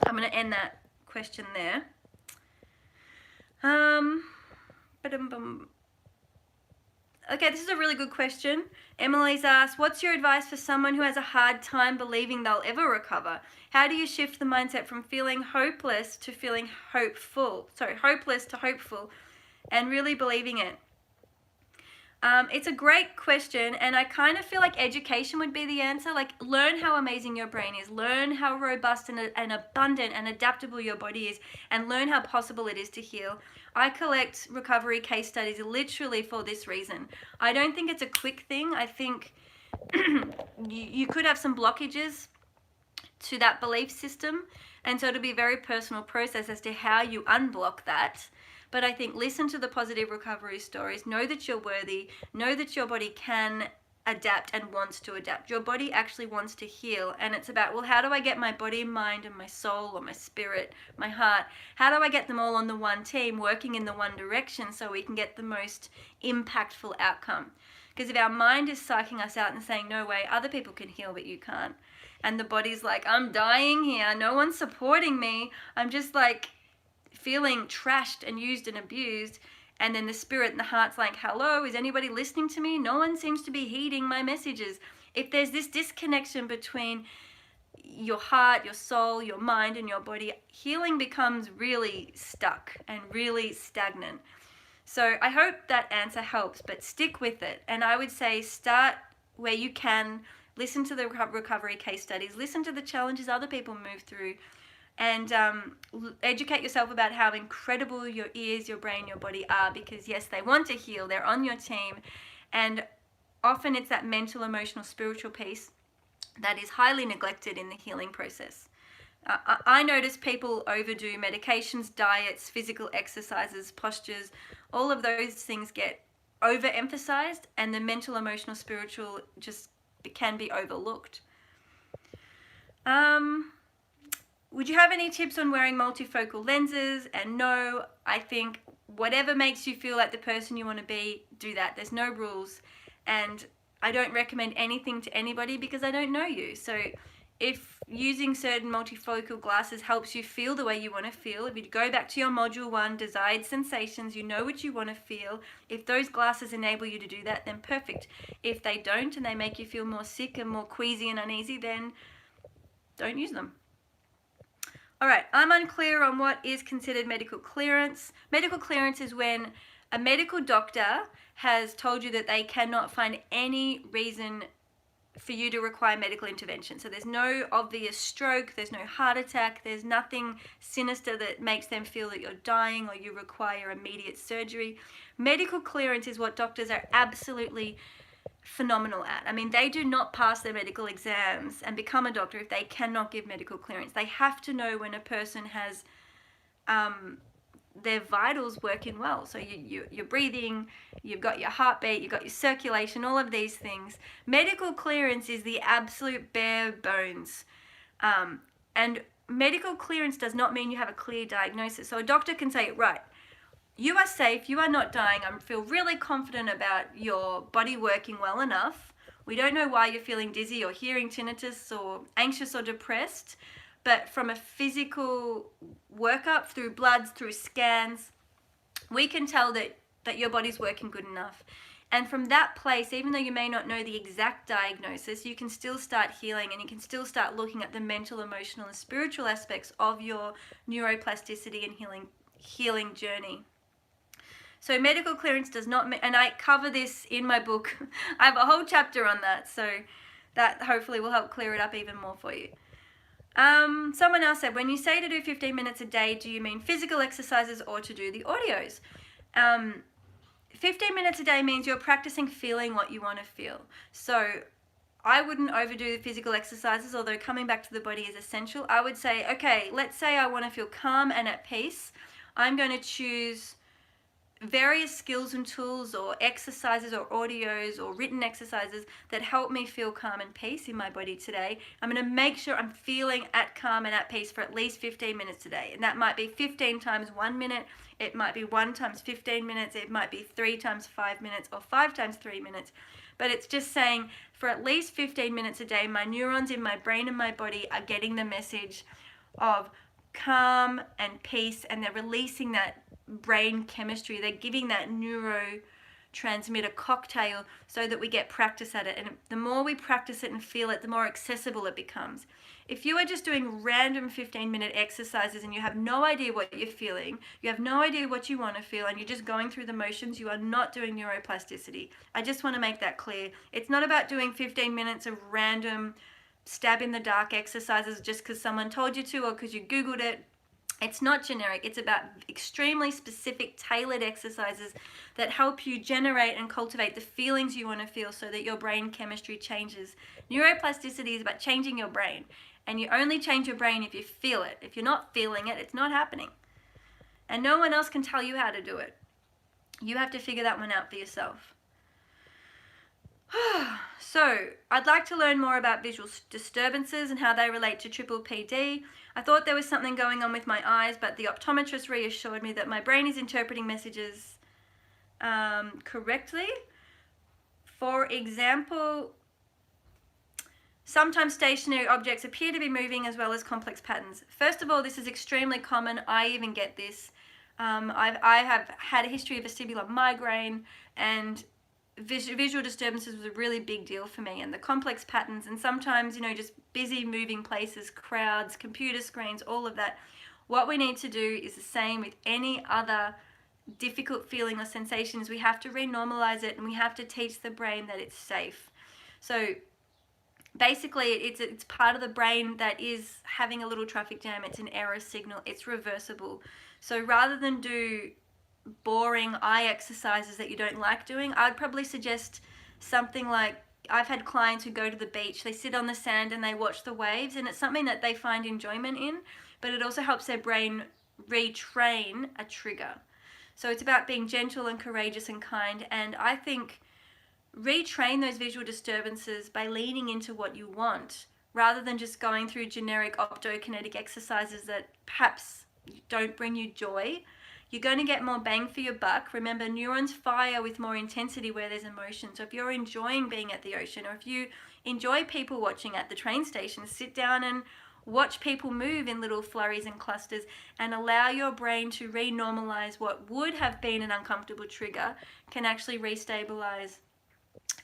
I'm going to end that question there. Okay, this is a really good question. Emily's asked, what's your advice for someone who has a hard time believing they'll ever recover? How do you shift the mindset from feeling hopeless to feeling hopeful? Sorry, hopeless to hopeful, and really believing it? It's a great question, and I kind of feel like education would be the answer. Like, learn how amazing your brain is, learn how robust and abundant and adaptable your body is, and learn how possible it is to heal. I collect recovery case studies literally for this reason. I don't think it's a quick thing. I think you could have some blockages to that belief system, and so it'll be a very personal process as to how you unblock that. But I think listen to the positive recovery stories, know that you're worthy, know that your body can adapt and wants to adapt. Your body actually wants to heal, and it's about, well, how do I get my body, mind, and my soul, or my spirit, my heart, how do I get them all on the one team, working in the one direction so we can get the most impactful outcome? Because if our mind is psyching us out and saying, no way, other people can heal, but you can't. And the body's like, I'm dying here. No one's supporting me. I'm just like feeling trashed and used and abused. And then the spirit and the heart's like, hello, is anybody listening to me? No one seems to be heeding my messages. If there's this disconnection between your heart, your soul, your mind, and your body, healing becomes really stuck and really stagnant. So I hope that answer helps, but stick with it. And I would say start where you can. Listen to the recovery case studies. Listen to the challenges other people move through. And educate yourself about how incredible your ears, your brain, your body are, because yes, they want to heal. They're on your team. And often it's that mental, emotional, spiritual piece that is highly neglected in the healing process. I notice people overdo medications, diets, physical exercises, postures. All of those things get overemphasized, and the mental, emotional, spiritual just can be overlooked. Would you have any tips on wearing multifocal lenses? And no, I think whatever makes you feel like the person you want to be, do that. There's no rules. And I don't recommend anything to anybody because I don't know you. So if using certain multifocal glasses helps you feel the way you want to feel, if you go back to your module 1, desired sensations, you know what you want to feel. If those glasses enable you to do that, then perfect. If they don't and they make you feel more sick and more queasy and uneasy, then don't use them. All right, I'm unclear on what is considered medical clearance. Medical clearance is when a medical doctor has told you that they cannot find any reason for you to require medical intervention. So there's no obvious stroke, there's no heart attack, there's nothing sinister that makes them feel that you're dying or you require immediate surgery. Medical clearance is what doctors are absolutely phenomenal at. I mean, they do not pass their medical exams and become a doctor if they cannot give medical clearance. They have to know when a person has their vitals working well. So you're breathing, you've got your heartbeat, you've got your circulation, all of these things. Medical clearance is the absolute bare bones. And medical clearance does not mean you have a clear diagnosis. So a doctor can say, right, you are safe, you are not dying, I feel really confident about your body working well enough. We don't know why you're feeling dizzy or hearing tinnitus or anxious or depressed, but from a physical workup, through bloods, through scans, we can tell that your body's working good enough. And from that place, even though you may not know the exact diagnosis, you can still start healing, and you can still start looking at the mental, emotional, and spiritual aspects of your neuroplasticity and healing journey. So medical clearance does not, and I cover this in my book. I have a whole chapter on that, so that hopefully will help clear it up even more for you. Someone else said, when you say to do 15 minutes a day, do you mean physical exercises or to do the audios? 15 minutes a day means you're practicing feeling what you want to feel. So I wouldn't overdo the physical exercises, although coming back to the body is essential. I would say, okay, let's say I want to feel calm and at peace. I'm going to choose various skills and tools or exercises or audios or written exercises that help me feel calm and peace in my body today. I'm going to make sure I'm feeling at calm and at peace for at least 15 minutes a day. And that might be 15 times 1 minute. It might be 1 times 15 minutes. It might be 3 times 5 minutes or 5 times 3 minutes. But it's just saying for at least 15 minutes a day, my neurons in my brain and my body are getting the message of calm and peace, and they're releasing that brain chemistry. They're giving that neurotransmitter cocktail so that we get practice at it. And the more we practice it and feel it, the more accessible it becomes. If you are just doing random 15-minute exercises and you have no idea what you're feeling, you have no idea what you want to feel, and you're just going through the motions, you are not doing neuroplasticity. I just want to make that clear. It's not about doing 15 minutes of random stab in the dark exercises just because someone told you to or because you Googled it. It's not generic. It's about extremely specific, tailored exercises that help you generate and cultivate the feelings you want to feel so that your brain chemistry changes. Neuroplasticity is about changing your brain, and you only change your brain if you feel it. If you're not feeling it, it's not happening. And no one else can tell you how to do it. You have to figure that one out for yourself. So, I'd like to learn more about visual disturbances and how they relate to PPPD. I thought there was something going on with my eyes, but the optometrist reassured me that my brain is interpreting messages correctly. For example, sometimes stationary objects appear to be moving as well as complex patterns. First of all, this is extremely common. I even get this. I have had a history of vestibular migraine, and visual disturbances was a really big deal for me, and the complex patterns, and sometimes, you know, just busy moving places, crowds, computer screens, all of that. What we need to do is the same with any other difficult feeling or sensations. We have to renormalize it, and we have to teach the brain that it's safe. So basically, it's part of the brain that is having a little traffic jam. It's an error signal. It's reversible. So rather than do boring eye exercises that you don't like doing, I'd probably suggest something like, I've had clients who go to the beach, they sit on the sand and they watch the waves, and it's something that they find enjoyment in, but it also helps their brain retrain a trigger. So it's about being gentle and courageous and kind, and I think retrain those visual disturbances by leaning into what you want, rather than just going through generic optokinetc exercises that perhaps don't bring you joy. You're going to get more bang for your buck. Remember, neurons fire with more intensity where there's emotion. So if you're enjoying being at the ocean, or if you enjoy people watching at the train station, sit down and watch people move in little flurries and clusters, and allow your brain to renormalize what would have been an uncomfortable trigger, can actually restabilize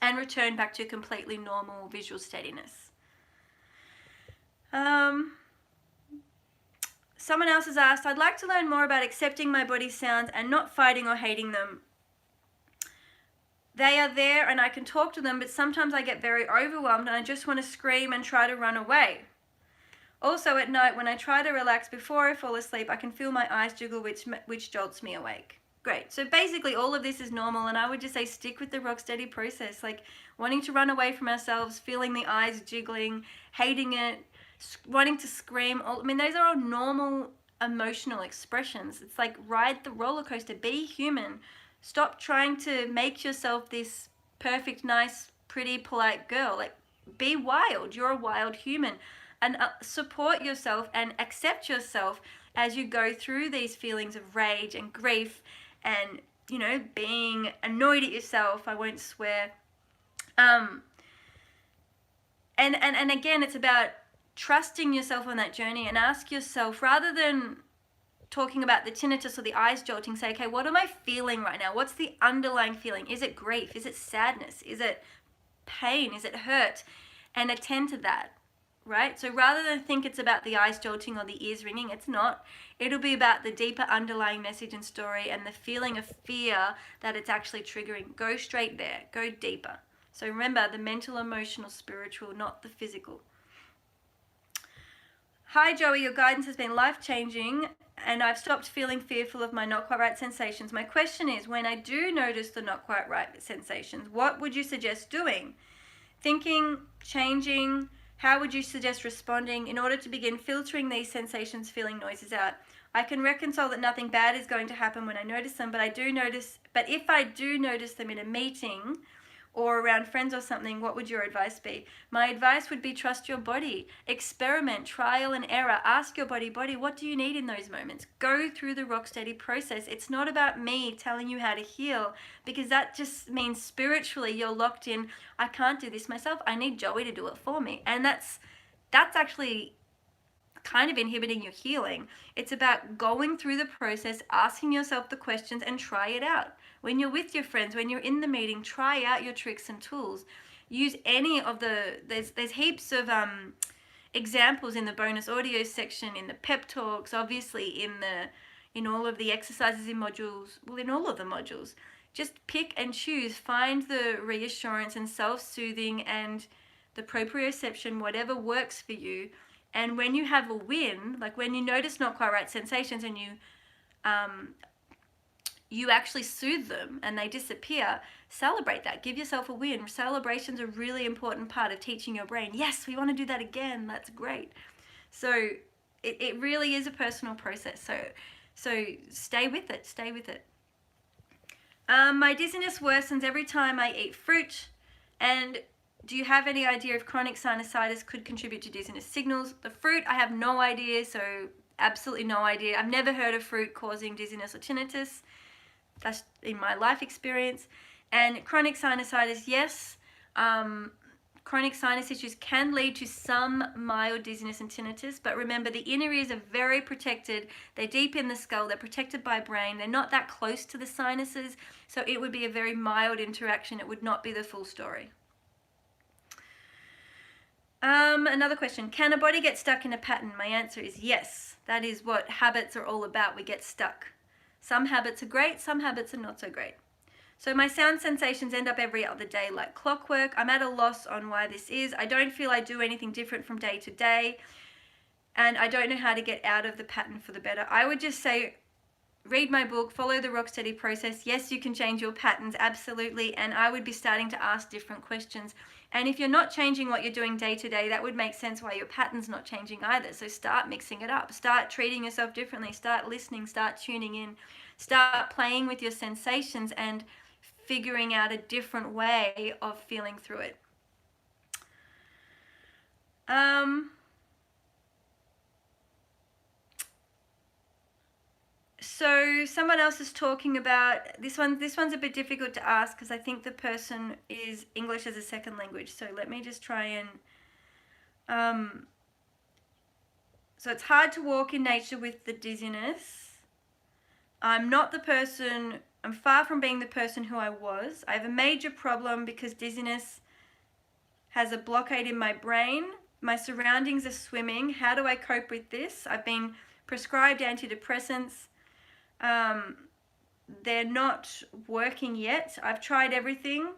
and return back to completely normal visual steadiness. Someone else has asked, I'd like to learn more about accepting my body's sounds and not fighting or hating them. They are there and I can talk to them, but sometimes I get very overwhelmed and I just want to scream and try to run away. Also at night, when I try to relax before I fall asleep, I can feel my eyes jiggle, which jolts me awake. Great. So basically all of this is normal, and I would just say stick with the ROCKSTEADY process, like wanting to run away from ourselves, feeling the eyes jiggling, hating it, wanting to scream. I mean, those are all normal emotional expressions. It's like, ride the roller coaster, be human. Stop trying to make yourself this perfect, nice, pretty, polite girl. Like, be wild. You're a wild human. And support yourself and accept yourself as you go through these feelings of rage and grief and, you know, being annoyed at yourself. I won't swear. And again, it's about trusting yourself on that journey, and ask yourself, rather than talking about the tinnitus or the eyes jolting, say, okay, what am I feeling right now? What's the underlying feeling? Is it grief? Is it sadness? Is it pain? Is it hurt? And attend to that. Right? So rather than think it's about the eyes jolting or the ears ringing, it's not. It'll be about the deeper underlying message and story and the feeling of fear that it's actually triggering. Go straight there. Go deeper. So remember, the mental, emotional, spiritual, not the physical. Hi Joey, your guidance has been life-changing and I've stopped feeling fearful of my not quite right sensations. My question is, when I do notice the not quite right sensations, what would you suggest doing? Thinking, changing. How would you suggest responding in order to begin filtering these sensations, feeling noises out? I can reconcile that nothing bad is going to happen when I notice them, but if I do notice them in a meeting or around friends or something, what would your advice be? My advice would be, trust your body. Experiment, trial and error. Ask your body, what do you need in those moments? Go through the ROCKSTEADY process. It's not about me telling you how to heal, because that just means spiritually you're locked in, I can't do this myself. I need Joey to do it for me. And that's actually kind of inhibiting your healing. It's about going through the process, asking yourself the questions, and try it out. When you're with your friends, when you're in the meeting, try out your tricks and tools. Use any of there's heaps of examples in the bonus audio section, in the pep talks, obviously in all of the exercises in modules, in all of the modules. Just pick and choose, find the reassurance and self-soothing and the proprioception, whatever works for you. And when you have a win, like when you notice not quite right sensations and you actually soothe them and they disappear, celebrate that. Give yourself a win. Celebration's a really important part of teaching your brain, yes, we want to do that again. That's great. So it really is a personal process. So stay with it. Stay with it. My dizziness worsens every time I eat fruit. And do you have any idea if chronic sinusitis could contribute to dizziness signals? The fruit, I have no idea, so absolutely no idea. I've never heard of fruit causing dizziness or tinnitus. That's in my life experience. And chronic sinusitis, yes, chronic sinus issues can lead to some mild dizziness and tinnitus, but remember the inner ears are very protected. They're deep in the skull, they're protected by brain, they're not that close to the sinuses, so it would be a very mild interaction. It would not be the full story. Another question, can a body get stuck in a pattern? My answer is yes. That is what habits are all about. We get stuck. Some habits are great, some habits are not so great. So my sound sensations end up every other day like clockwork. I'm at a loss on why this is. I don't feel I do anything different from day to day, and I don't know how to get out of the pattern for the better. I would just say, read my book, follow the ROCKSTEADY process. Yes, you can change your patterns, absolutely, and I would be starting to ask different questions. And if you're not changing what you're doing day to day, that would make sense why your pattern's not changing either. So start mixing it up. Start treating yourself differently. Start listening. Start tuning in. Start playing with your sensations and figuring out a different way of feeling through it. So someone else is talking about this one. This one's a bit difficult to ask because I think the person is English as a second language. So let me just try and. So it's hard to walk in nature with the dizziness. I'm far from being the person who I was. I have a major problem because dizziness has a blockade in my brain. My surroundings are swimming. How do I cope with this? I've been prescribed antidepressants. They're not working yet. I've tried everything.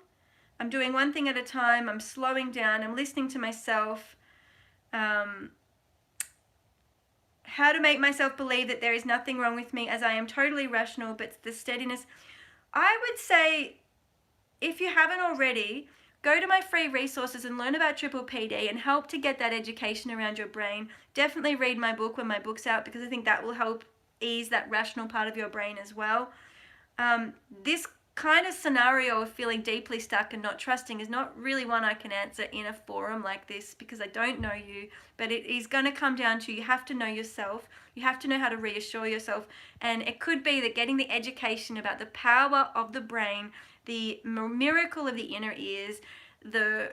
I'm doing one thing at a time. I'm slowing down. I'm listening to myself. How to make myself believe that there is nothing wrong with me as I am totally rational, but the steadiness. I would say, if you haven't already, go to my free resources and learn about PPPD and help to get that education around your brain. Definitely read my book when my book's out because I think that will help ease that rational part of your brain as well. This kind of scenario of feeling deeply stuck and not trusting is not really one I can answer in a forum like this because I don't know you, but it is going to come down to you have to know yourself, you have to know how to reassure yourself, and it could be that getting the education about the power of the brain, the miracle of the inner ears, the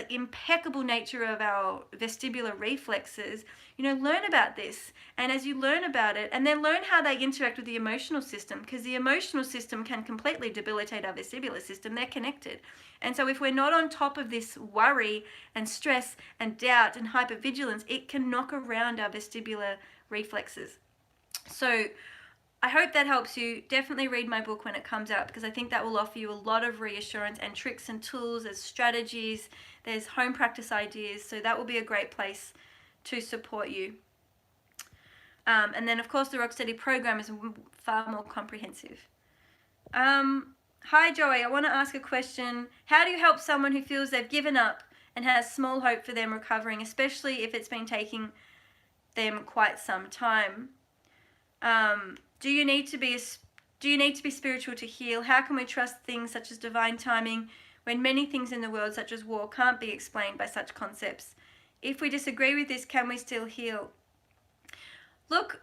impeccable nature of our vestibular reflexes, learn about this. And as you learn about it, and then learn how they interact with the emotional system, because the emotional system can completely debilitate our vestibular system. They're connected. And so if we're not on top of this worry and stress and doubt and hypervigilance, it can knock around our vestibular reflexes. So I hope that helps you. Definitely read my book when it comes out because I think that will offer you a lot of reassurance and tricks and tools. There's strategies, there's home practice ideas, so that will be a great place to support you. And then of course the ROCKSTEADY program is far more comprehensive. Hi Joey, I want to ask a question. How do you help someone who feels they've given up and has small hope for them recovering, especially if it's been taking them quite some time? Do you need to be spiritual to heal? How can we trust things such as divine timing when many things in the world, such as war, can't be explained by such concepts? If we disagree with this, can we still heal? Look,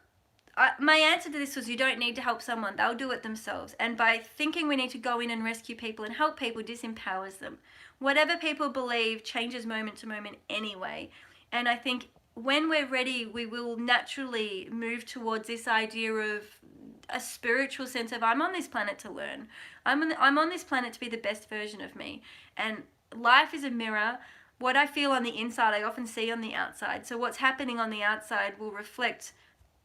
my answer to this was you don't need to help someone. They'll do it themselves. And by thinking we need to go in and rescue people and help people disempowers them. Whatever people believe changes moment to moment anyway. And I think when we're ready, we will naturally move towards this idea of a spiritual sense of I'm on this planet to learn. I'm on this planet to be the best version of me. And life is a mirror. What I feel on the inside, I often see on the outside. So what's happening on the outside will reflect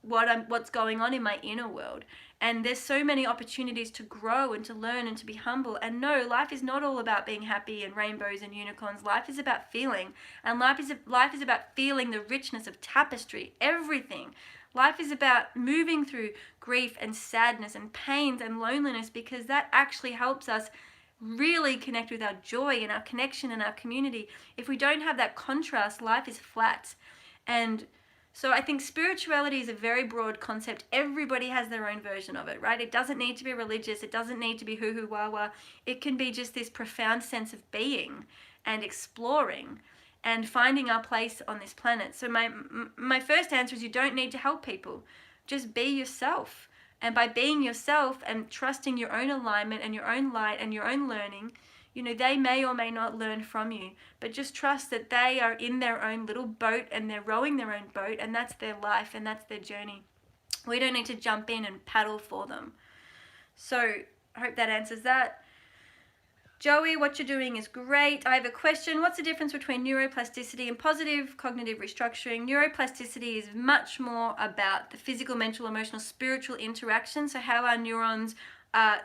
what's going on in my inner world. And there's so many opportunities to grow and to learn and to be humble. And no, life is not all about being happy and rainbows and unicorns. Life is about feeling. And life is about feeling the richness of tapestry, everything. Life is about moving through grief and sadness and pains and loneliness because that actually helps us really connect with our joy and our connection and our community. If we don't have that contrast, life is flat. And so I think spirituality is a very broad concept. Everybody has their own version of it, right? It doesn't need to be religious. It doesn't need to be hoo-hoo wah-wah. It can be just this profound sense of being and exploring and finding our place on this planet. So my first answer is you don't need to help people. Just be yourself. And by being yourself and trusting your own alignment and your own light and your own learning, they may or may not learn from you, but just trust that they are in their own little boat and they're rowing their own boat, and that's their life and that's their journey. We don't need to jump in and paddle for them. So I hope that answers that. Joey, what you're doing is great. I have a question. What's the difference between neuroplasticity and positive cognitive restructuring? Neuroplasticity is much more about the physical, mental, emotional, spiritual interaction. So how our neurons are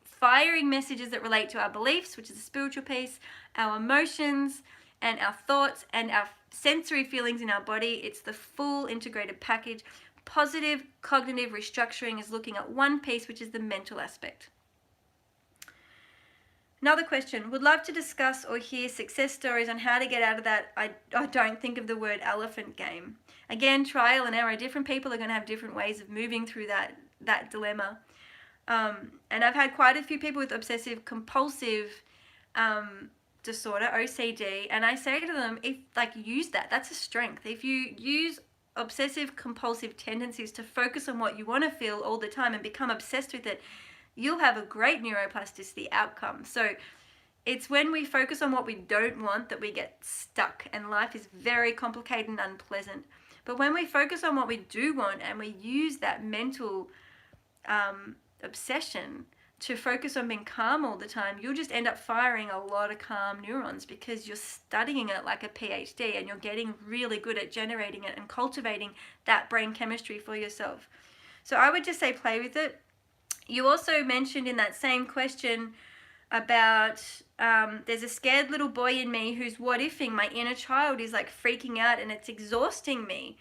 firing messages that relate to our beliefs, which is the spiritual piece, our emotions and our thoughts and our sensory feelings in our body. It's the full integrated package. Positive cognitive restructuring is looking at one piece, which is the mental aspect. Another question, would love to discuss or hear success stories on how to get out of that I don't think of the word elephant game. Again, trial and error. Different people are going to have different ways of moving through that dilemma. And I've had quite a few people with obsessive compulsive disorder, OCD, and I say to them, use that. That's a strength. If you use obsessive compulsive tendencies to focus on what you want to feel all the time and become obsessed with it, you'll have a great neuroplasticity outcome. So it's when we focus on what we don't want that we get stuck, and life is very complicated and unpleasant. But when we focus on what we do want and we use that mental obsession to focus on being calm all the time, you'll just end up firing a lot of calm neurons because you're studying it like a PhD and you're getting really good at generating it and cultivating that brain chemistry for yourself. So I would just say play with it. You also mentioned in that same question about there's a scared little boy in me who's what-ifing. My inner child is like freaking out and it's exhausting me.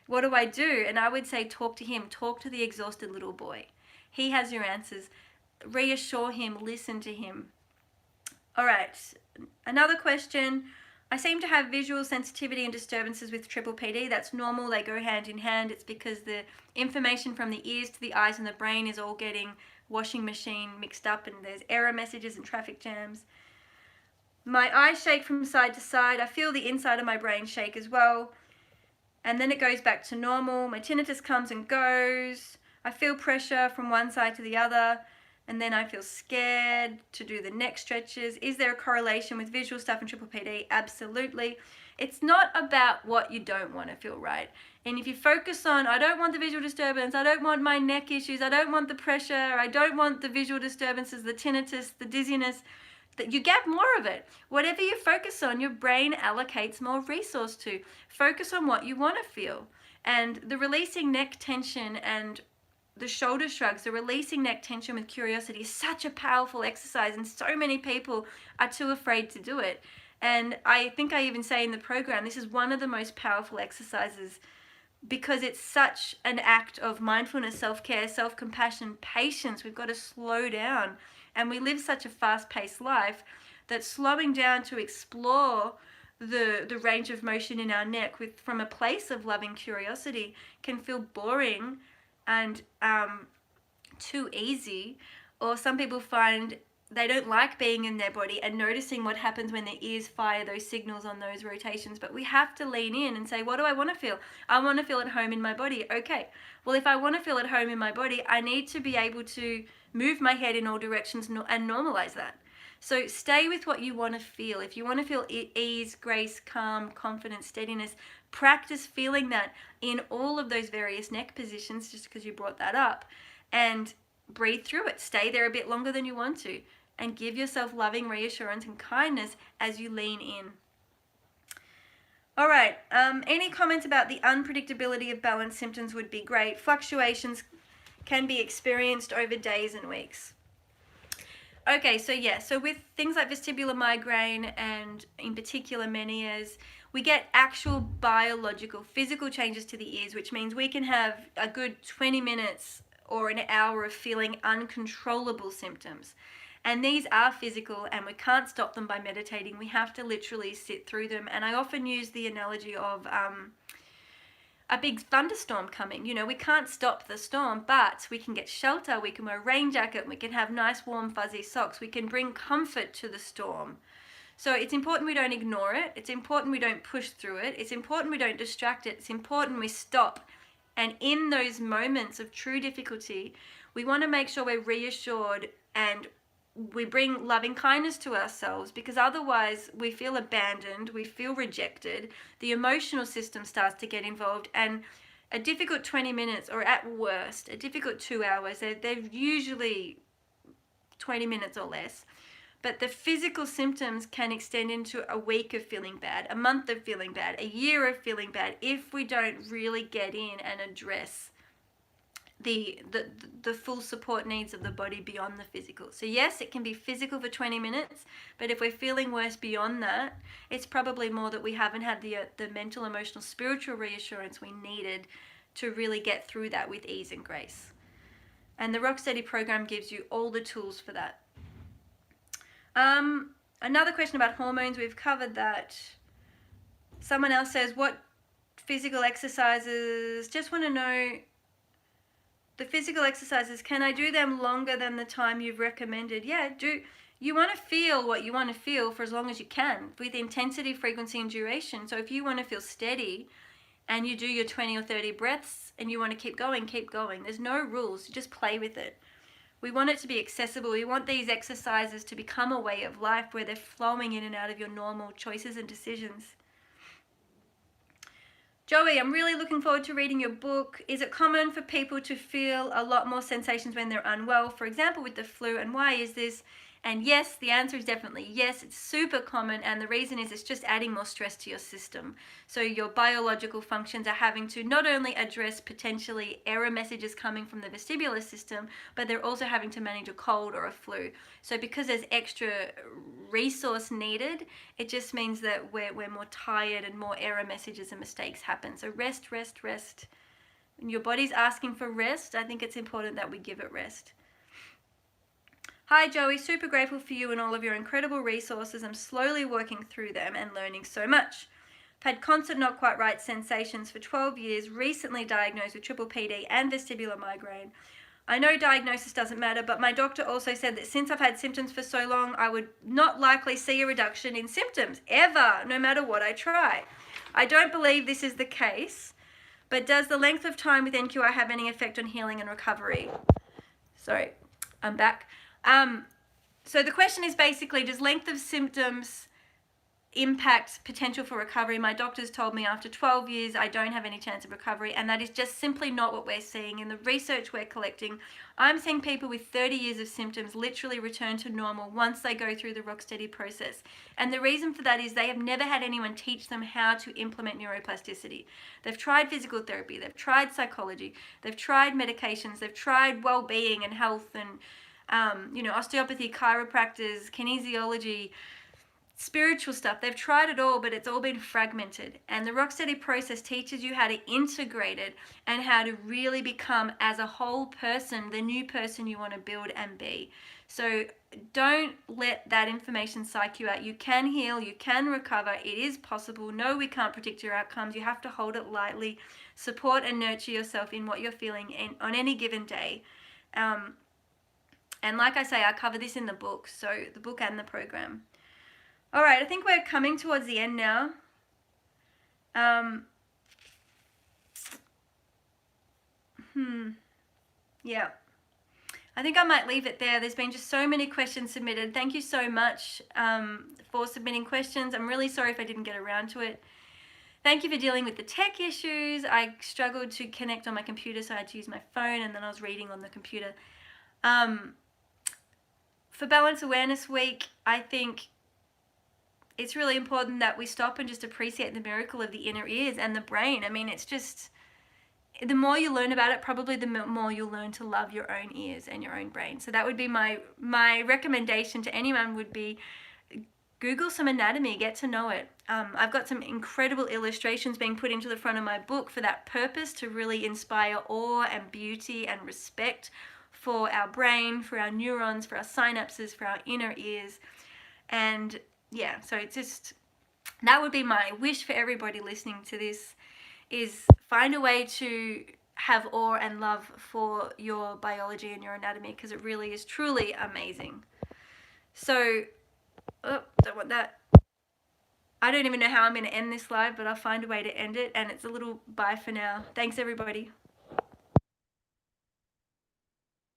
What do I do? And I would say talk to him. Talk to the exhausted little boy. He has your answers. Reassure him. Listen to him. All right. Another question. I seem to have visual sensitivity and disturbances with PPPD. That's normal. They go hand in hand. It's because the information from the ears to the eyes and the brain is all getting washing machine mixed up, and there's error messages and traffic jams. My eyes shake from side to side. I feel the inside of my brain shake as well. And then it goes back to normal. My tinnitus comes and goes. I feel pressure from one side to the other. And then I feel scared to do the neck stretches. Is there a correlation with visual stuff and PPPD? Absolutely. It's not about what you don't want to feel, right? And if you focus on, I don't want the visual disturbance, I don't want my neck issues, I don't want the pressure, I don't want the visual disturbances, the tinnitus, the dizziness, that you get more of it. Whatever you focus on, your brain allocates more resource to. Focus on what you want to feel. And the releasing neck tension and the shoulder shrugs, the releasing neck tension with curiosity is such a powerful exercise, and so many people are too afraid to do it. And I think I even say in the program, this is one of the most powerful exercises because it's such an act of mindfulness, self-care, self-compassion, patience. We've got to slow down. And we live such a fast-paced life that slowing down to explore the range of motion in our neck from a place of loving curiosity can feel boring and too easy, or some people find they don't like being in their body and noticing what happens when their ears fire those signals on those rotations. But we have to lean in and say, what do I want to feel? I want to feel at home in my body. Okay, well, if I want to feel at home in my body, I need to be able to move my head in all directions and normalize that. So stay with what you want to feel. If you want to feel ease, grace, calm, confidence, steadiness, practice feeling that in all of those various neck positions, just because you brought that up, and breathe through it. Stay there a bit longer than you want to, and give yourself loving reassurance and kindness as you lean in. All right, any comments about the unpredictability of balance symptoms would be great. Fluctuations can be experienced over days and weeks. Okay, so with things like vestibular migraine and in particular Meniere's, we get actual biological, physical changes to the ears, which means we can have a good 20 minutes or an hour of feeling uncontrollable symptoms. And these are physical, and we can't stop them by meditating. We have to literally sit through them. And I often use the analogy of a big thunderstorm coming. You know, we can't stop the storm, but we can get shelter, we can wear a rain jacket, we can have nice warm fuzzy socks, we can bring comfort to the storm. So it's important we don't ignore it, it's important we don't push through it, it's important we don't distract it, it's important we stop And in those moments of true difficulty, we want to make sure we're reassured and we bring loving kindness to ourselves, because otherwise we feel abandoned, we feel rejected, the emotional system starts to get involved, and a difficult 20 minutes, or at worst, a difficult 2 hours, they're usually 20 minutes or less. But the physical symptoms can extend into a week of feeling bad, a month of feeling bad, a year of feeling bad, if we don't really get in and address the full support needs of the body beyond the physical. So yes, it can be physical for 20 minutes, but if we're feeling worse beyond that, it's probably more that we haven't had the mental, emotional, spiritual reassurance we needed to really get through that with ease and grace. And the ROCKSTEADY program gives you all the tools for that. Another question about hormones, we've covered that. Someone else says, what physical exercises? Just want to know, the physical exercises, can I do them longer than the time you've recommended? Yeah, you want to feel what you want to feel for as long as you can, with intensity, frequency, and duration. So if you want to feel steady and you do your 20 or 30 breaths and you want to keep going, keep going. There's no rules, you just play with it. We want it to be accessible. We want these exercises to become a way of life where they're flowing in and out of your normal choices and decisions. Joey, I'm really looking forward to reading your book. Is it common for people to feel a lot more sensations when they're unwell, for example, with the flu, and why is this? And yes, the answer is definitely yes. It's super common, and the reason is it's just adding more stress to your system. So your biological functions are having to not only address potentially error messages coming from the vestibular system, but they're also having to manage a cold or a flu. So because there's extra resource needed, it just means that we're more tired and more error messages and mistakes happen. So rest, rest, rest. When your body's asking for rest, I think it's important that we give it rest. Hi Joey, super grateful for you and all of your incredible resources. I'm slowly working through them and learning so much. I've had constant not quite right sensations for 12 years, recently diagnosed with PPPD and vestibular migraine. I know diagnosis doesn't matter, but my doctor also said that since I've had symptoms for so long, I would not likely see a reduction in symptoms, ever, no matter what I try. I don't believe this is the case, but does the length of time with NQI have any effect on healing and recovery? Sorry, I'm back. So the question is basically, does length of symptoms impact potential for recovery? My doctors told me after 12 years I don't have any chance of recovery, and that is just simply not what we're seeing. In the research we're collecting, I'm seeing people with 30 years of symptoms literally return to normal once they go through the ROCKSTEADY process. And the reason for that is they have never had anyone teach them how to implement neuroplasticity. They've tried physical therapy, they've tried psychology, they've tried medications, they've tried well-being and health and osteopathy, chiropractors, kinesiology, spiritual stuff. They've tried it all, but it's all been fragmented. And the ROCKSTEADY process teaches you how to integrate it and how to really become, as a whole person, the new person you want to build and be. So don't let that information psych you out. You can heal, you can recover, it is possible. No, we can't predict your outcomes. You have to hold it lightly, support and nurture yourself in what you're feeling on any given day. And like I say, I cover this in the book, so the book and the program. All right, I think we're coming towards the end now. Yeah. I think I might leave it there. There's been just so many questions submitted. Thank you so much for submitting questions. I'm really sorry if I didn't get around to it. Thank you for dealing with the tech issues. I struggled to connect on my computer, so I had to use my phone, and then I was reading on the computer. For Balance Awareness Week, I think it's really important that we stop and just appreciate the miracle of the inner ears and the brain. I mean, it's just, the more you learn about it, probably the more you'll learn to love your own ears and your own brain. So that would be my recommendation to anyone would be, Google some anatomy, get to know it. I've got some incredible illustrations being put into the front of my book for that purpose, to really inspire awe and beauty and respect for our brain, for our neurons, for our synapses, for our inner ears. And yeah, so it's just, that would be my wish for everybody listening to this, is find a way to have awe and love for your biology and your anatomy, because it really is truly amazing. So, don't want that. I don't even know how I'm going to end this live, but I'll find a way to end it, and it's a little bye for now. Thanks, everybody.